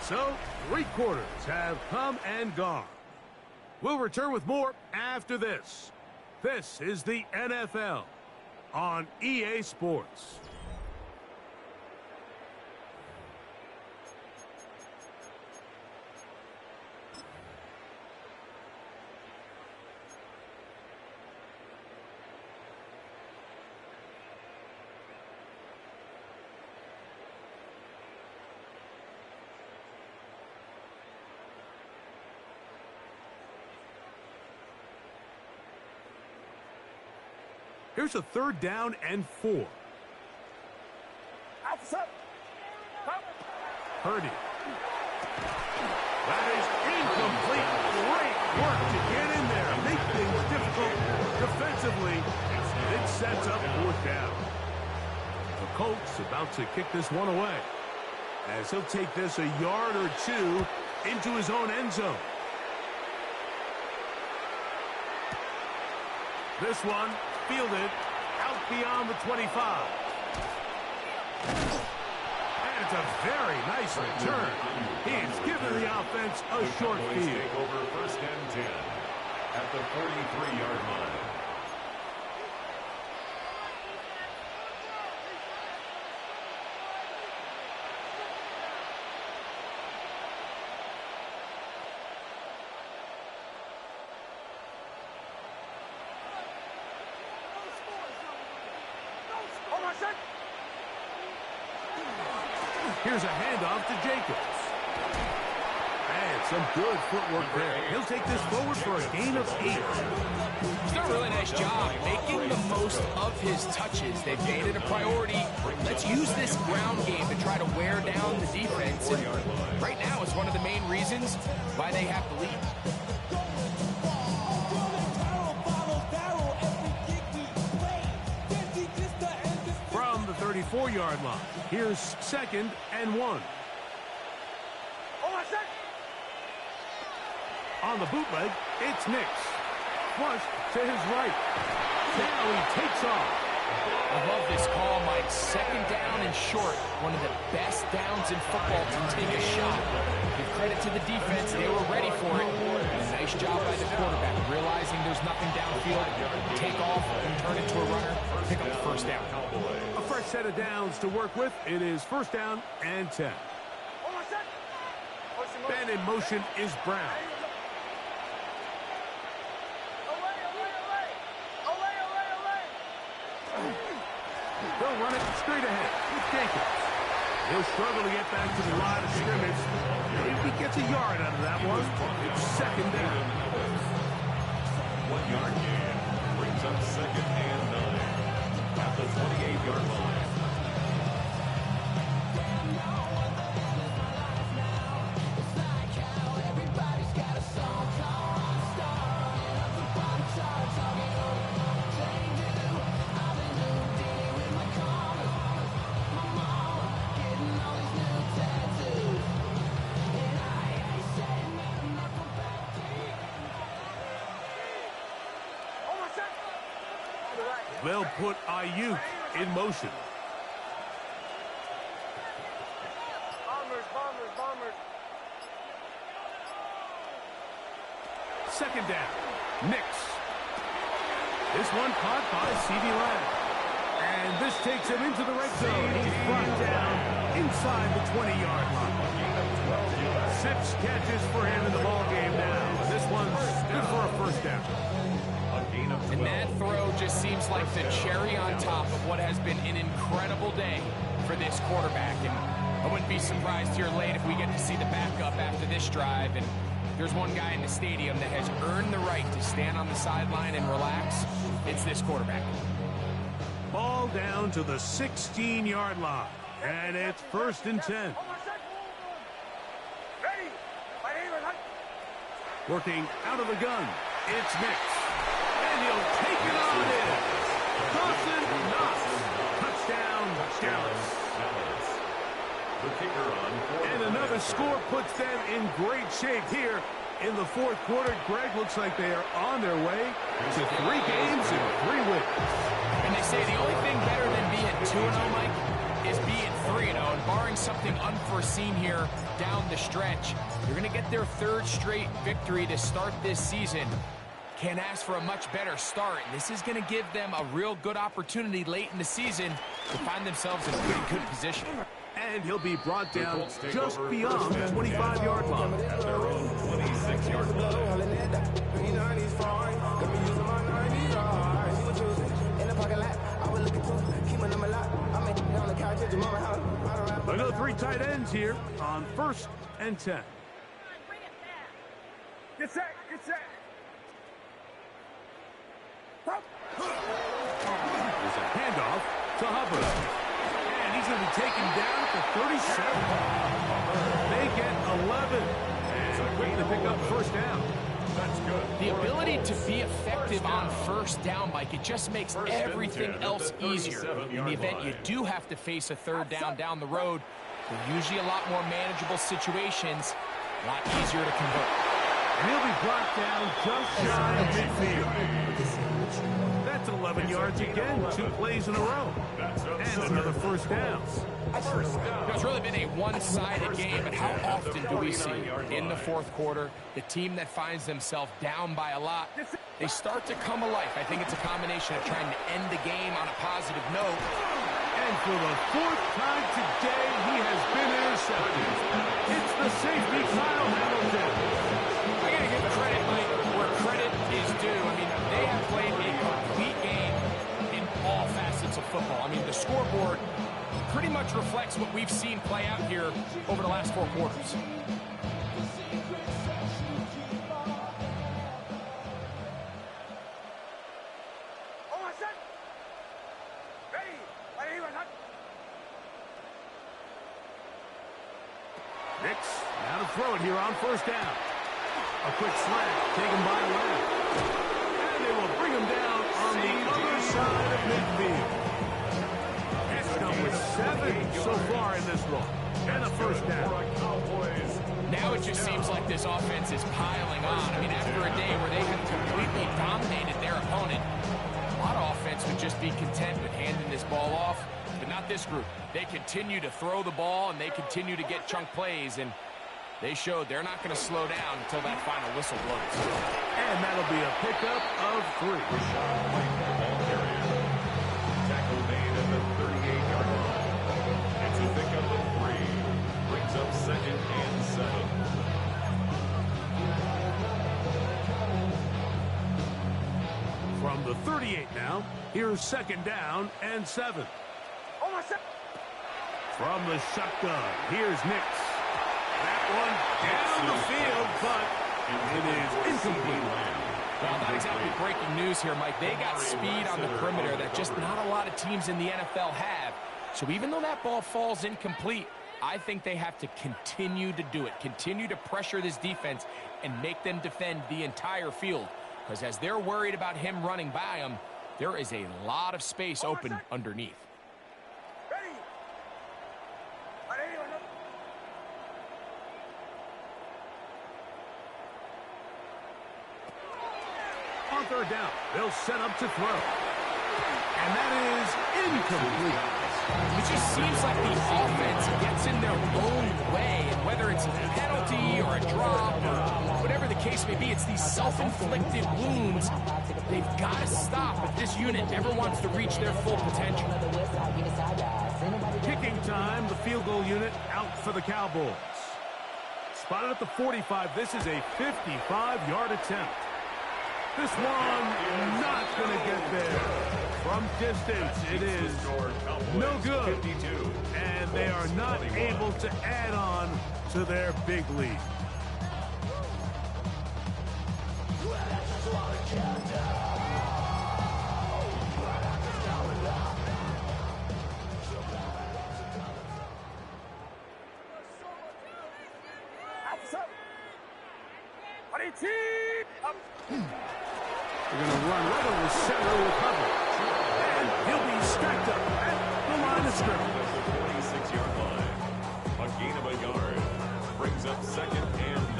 [SPEAKER 1] So, 3 quarters have come and gone. We'll return with more after this. This is the NFL on EA Sports. Here's a 3rd down and 4. Purdy. That is incomplete. Great work to get in there and make things difficult defensively. It sets up 4th down. The Colts about to kick this one away, as he'll take this a yard or 2 into his own end zone. This one fielded out beyond the 25. And it's a very nice return. He's given the offense a short field.
[SPEAKER 4] Take over 1st and 10 at the 43-yard line.
[SPEAKER 1] Here's a handoff to Jacobs. And some good footwork there. He'll take this forward for a gain of 8.
[SPEAKER 2] He's done a really nice job making the most of his touches. They've made it a priority. Let's use this ground game to try to wear down the defense. And right now, it's one of the main reasons why they have the lead.
[SPEAKER 1] From the 34-yard line, here's 2nd and 1. On the bootleg, it's Nix. Flush to his right. Now he takes off.
[SPEAKER 2] I love this call, Mike. Second down and short. One of the best downs in football to take a shot. Give credit to the defense. They were ready for it. And a nice job by the quarterback. Realizing there's nothing downfield, take off and turn it to a runner. Pick up the first down.
[SPEAKER 1] A fresh set of downs to work with. It is first down and 10. And in motion is Brown. They'll run it straight ahead with Jenkins. He'll struggle to get back to the line of scrimmage. If he gets a yard out of that one, it's second down.
[SPEAKER 4] 1 yard gain brings up second and 9 at the 28-yard line.
[SPEAKER 1] They'll put Ayuk in motion.
[SPEAKER 3] Bombers.
[SPEAKER 1] Second down. Nix. This one caught by C.D. Lamb. And this takes him into the red zone. He's brought down inside the 20-yard line. 6 catches for him in the ballgame now. This one's good for a first down.
[SPEAKER 2] And that throw just seems like the cherry on top of what has been an incredible day for this quarterback. And I wouldn't be surprised here late if we get to see the backup after this drive. And there's one guy in the stadium that has earned the right to stand on the sideline and relax. It's this quarterback.
[SPEAKER 1] Ball down to the 16-yard line. And it's first and 10. Working out of the gun. It's Nix. And he'll take it on in. Dawson Knox. Touchdown, Dallas. And another score puts them in great shape here in the fourth quarter. Greg, looks like they are on their way to 3 games and 3 wins.
[SPEAKER 2] And they say the only thing better than being 2-0, Mike, is being 3-0. And barring something unforeseen here down the stretch, they're going to get their 3rd straight victory to start this season. Can't ask for a much better start. And this is going to give them a real good opportunity late in the season to find themselves in a pretty good position.
[SPEAKER 1] And he'll be brought down just beyond the 25-yard line.
[SPEAKER 4] At their own 26-yard line.
[SPEAKER 1] Another 3 tight ends here on first and 10.
[SPEAKER 3] Get set.
[SPEAKER 1] There's a handoff to Hubbard. And he's going to be taken down to 37. They get 11. And quick to pick up first down.
[SPEAKER 4] That's good.
[SPEAKER 2] The ability to be effective on first down, Mike, it just makes everything else easier. In the event you do have to face a 3rd down down the road, they're usually a lot more manageable situations, a lot easier to convert.
[SPEAKER 1] And he'll be brought down just shy of midfield. That's 11 yards again, 2 plays in a row. And another first down.
[SPEAKER 2] It's really been a one-sided game, but how often do we see in the fourth quarter the team that finds themselves down by a lot, they start to come alive? I think it's a combination of trying to end the game on a positive note.
[SPEAKER 1] And for the 4th time today, he has been intercepted. It's the safety, Kyle Hamilton.
[SPEAKER 2] I got to give credit, Mike, where credit is due. I mean, they have played a complete game in all facets of football. I mean, the scoreboard pretty much reflects what we've seen play out here over the last 4 quarters.
[SPEAKER 1] Nix, now to throw it here on first down. A quick slant taken by Lamb. And they will bring him down on the other side of midfield. That's number 7 so far in this one. And a first down.
[SPEAKER 2] Now it just seems like this offense is piling on. I mean, after a day where they have completely dominated their opponent, a lot of offense would just just be content with handing this ball off, but not this group. They continue to throw the ball, and they continue to get chunk plays, and they showed they're not going to slow down until that final whistle blows.
[SPEAKER 1] And that'll be a pickup of 3.
[SPEAKER 4] Ball carrier. Tackle made at the 38-yard line. It's a pickup of 3. Brings up 2nd and 7.
[SPEAKER 1] From the 38 now, here's 2nd down and 7. From the shotgun, here's Nix. That one down the field, but it is incomplete.
[SPEAKER 2] Well, not exactly breaking news here, Mike. They got speed on the perimeter that just not a lot of teams in the NFL have. So even though that ball falls incomplete, I think they have to continue to do it, continue to pressure this defense and make them defend the entire field. Because as they're worried about him running by them, there is a lot of space open underneath.
[SPEAKER 1] On 3rd down, they'll set up to throw. And that is incomplete.
[SPEAKER 2] It just seems like the offense gets in their own way, and whether it's a penalty or a drop or whatever the case may be, it's these self-inflicted wounds. They've got to stop if this unit ever wants to reach their full potential.
[SPEAKER 1] Kicking time, the field goal unit out for the Cowboys. Spotted at the 45, this is a 55-yard attempt. This one not going to get there. From distance, it is no good. And they are not able to add on to their big lead. They're going to run right over the center of the cover. And he'll be stacked up at the line of scrimmage.
[SPEAKER 4] The 46-yard line. A gain of a yard. Brings up 2nd and 9.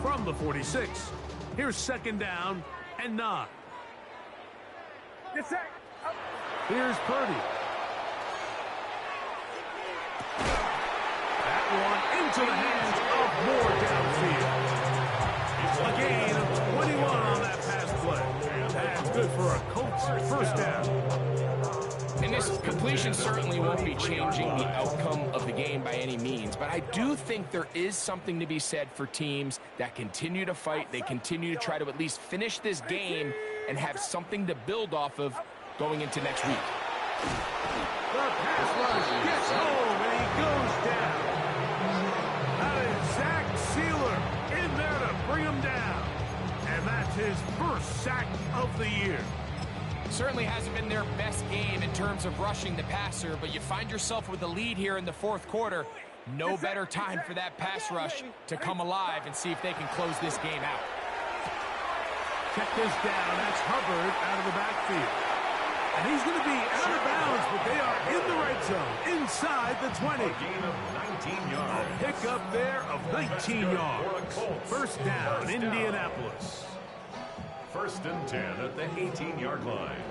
[SPEAKER 1] From the 46, here's 2nd down and 9. Here's Purdy. That one into the hands of Moore downfield. A gain of 21 on that pass play. That's good for a Colts 1st down.
[SPEAKER 2] And this completion certainly won't be changing the outcome of the game by any means, but I do think there is something to be said for teams that continue to fight. They continue to try to at least finish this game and have something to build off of going into next week.
[SPEAKER 1] The pass rush gets home and he goes down. That is Zach Sealer in there to bring him down. And that's his 1st sack of the year.
[SPEAKER 2] Certainly hasn't been their best game in terms of rushing the passer, but you find yourself with a lead here in the 4th quarter. No better time for that pass rush to come alive and see if they can close this game out.
[SPEAKER 1] Check this down. That's Hubbard out of the backfield. And he's going to be out of bounds, but they are in the red zone, inside the 20.
[SPEAKER 4] A gain of 19 yards.
[SPEAKER 1] A pickup there of 19 yards. 1st down, Indianapolis.
[SPEAKER 4] 1st and 10 at the 18-yard line.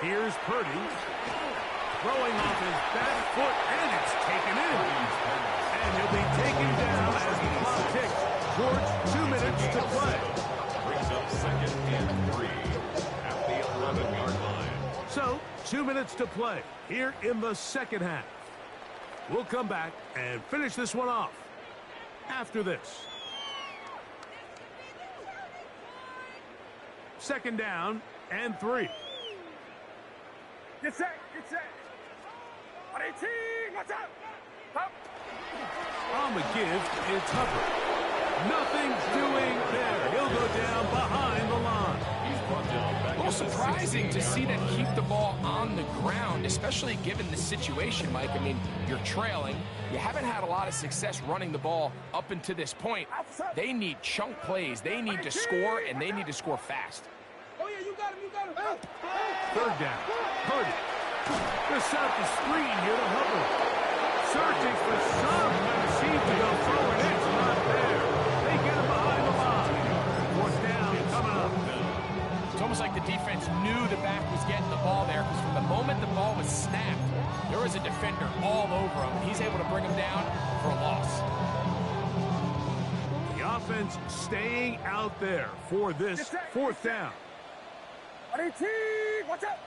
[SPEAKER 1] Here's Purdy. Throwing off his back foot, and it's taken in. And he'll be taken down as the clock ticks towards 2 minutes to play.
[SPEAKER 4] Brings up 2nd and 3 at the 11-yard line.
[SPEAKER 1] So, 2 minutes to play here in the 2nd half. We'll come back and finish this one off after this. 2nd down and 3.
[SPEAKER 3] Get set, get set. 18, watch out. Up.
[SPEAKER 1] On the give, it's Hubbard. Nothing doing there. He'll go down behind the line.
[SPEAKER 4] He's brought down back.
[SPEAKER 2] A little surprising to see them keep the ball on the ground, especially given the situation, Mike. I mean, you're trailing. You haven't had a lot of success running the ball up until this point. They need chunk plays. They need to score, and they need to score fast.
[SPEAKER 3] Oh, yeah, you got him, you got him.
[SPEAKER 1] Third down. Purdy. They set up the screen here to Hubbard. Searching for some kind of seam to go forward. It's not there. They get him behind the line. Fourth down coming up.
[SPEAKER 2] It's almost like the defense knew the back was getting the ball there, because from the moment the ball was snapped, there was a defender all over him. He's able to bring him down for a loss.
[SPEAKER 1] The offense staying out there for this fourth down.
[SPEAKER 3] Watch out!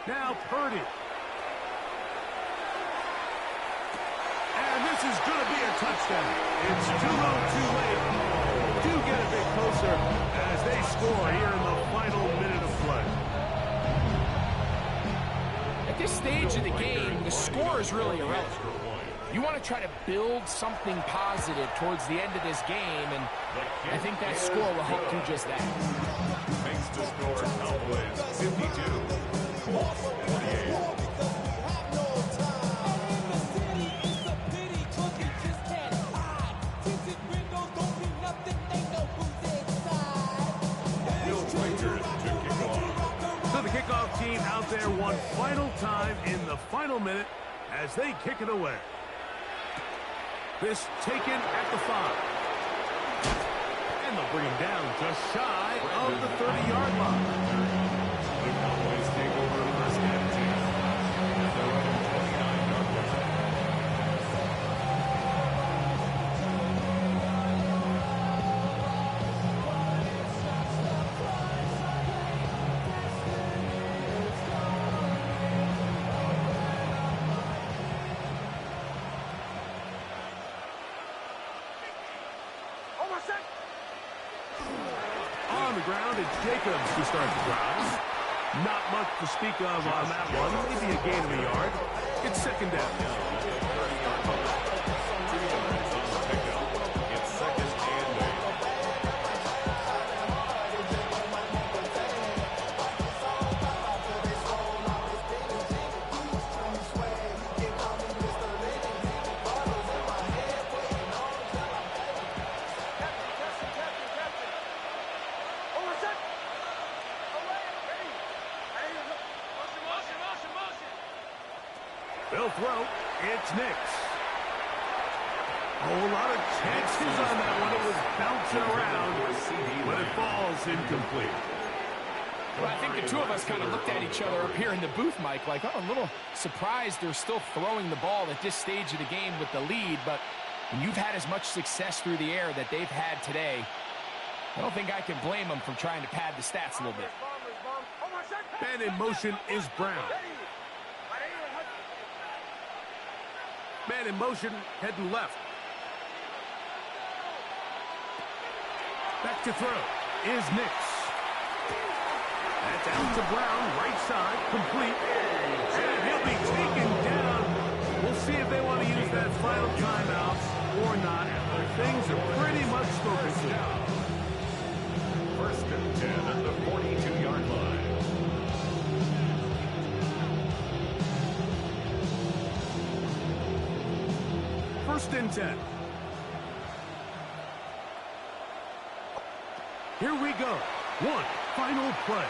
[SPEAKER 1] Now Purdy. And this is going to be a touchdown. It's too low, too late. Do get a bit closer as they score here in the final minute of play.
[SPEAKER 2] At this stage of the game, the score is really irrelevant. You want to try to build something positive towards the end of this game, and I think that score will help do just that.
[SPEAKER 4] Makes the score Cowboys 52. 28.
[SPEAKER 1] So the kickoff team out there one final time in the final minute as they kick it away. This taken at the 5. And they'll bring him down just shy of the 30-yard line.
[SPEAKER 4] The Cowboys take over first and 10 at their own 29-yard line.
[SPEAKER 1] On the ground, it's Jacobs to start the drive. Not much to speak of on that one. Maybe a gain of a yard. It's second down.
[SPEAKER 4] It's second and 8.
[SPEAKER 1] They'll throw. It's Nix. A whole lot of chances on that one. It was bouncing around, but it falls incomplete.
[SPEAKER 2] Well, I think the two of us kind of looked at each other up here in the booth, Mike, like, oh, a little surprised they're still throwing the ball at this stage of the game with the lead. But when you've had as much success through the air that they've had today, I don't think I can blame them for trying to pad the stats a little bit.
[SPEAKER 1] And in motion is Brown. Man in motion, heading left. Back to throw is Nix. That's out to Brown, right side, complete. And he'll be taken down. We'll see if they want to use that final timeout or not. Things are pretty much spoken to.
[SPEAKER 4] First and 10 at the 42-yard line.
[SPEAKER 1] First and 10. Here we go. One final play.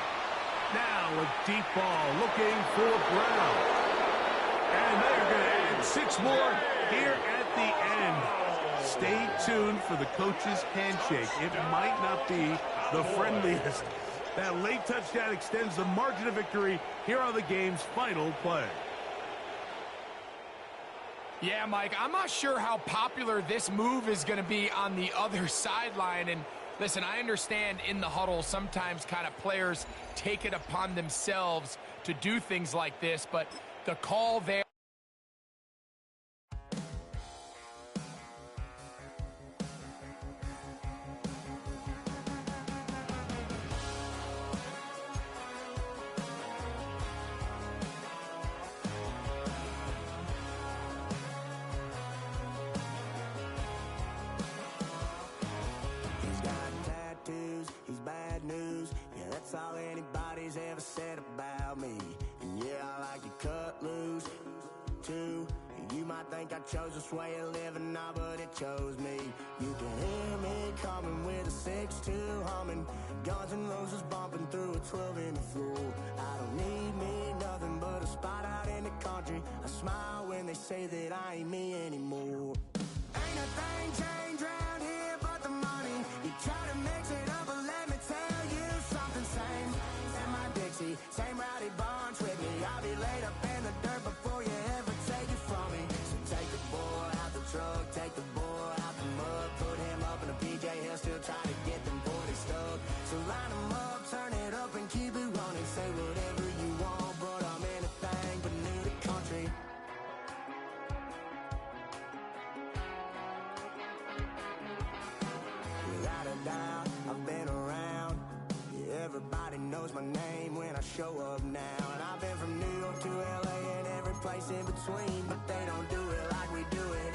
[SPEAKER 1] Now a deep ball looking for Brown. And they're going to add 6 more here at the end. Stay tuned for the coach's handshake. It might not be the friendliest. That late touchdown extends the margin of victory here on the game's final play.
[SPEAKER 2] Yeah, Mike, I'm not sure how popular this move is going to be on the other sideline. And listen, I understand in the huddle sometimes kind of players take it upon themselves to do things like this, but the call there.
[SPEAKER 5] He's got tattoos, he's bad news. Yeah, that's all anybody's ever said about me. And yeah, I like to cut loose, too. You might think I chose this way of living, nah, but it chose me. You can hear me coming with a 6-2 humming, Guns N' Roses bumping through a 12 in the floor. I don't need me nothing but a spot out in the country. I smile when they say that I ain't me anymore. Ain't a thing changed round here but the money. You try to mix it up, but let me tell you something. Same in my Dixie, same rowdy bunch with me. I'll be laid up in the dirt before you ever take it from me. So take the boy out the truck, take the boy out the mud, put him up in a PJ, he'll still try to get them 40 stuck. So line him up, turn it up and keep it running. Say whatever you want, but I'm anything but new to country. Without a doubt, I've been around. Yeah, everybody knows my name when I show up now. And I've been from New York to LA and every place in between, but they don't do it like we do it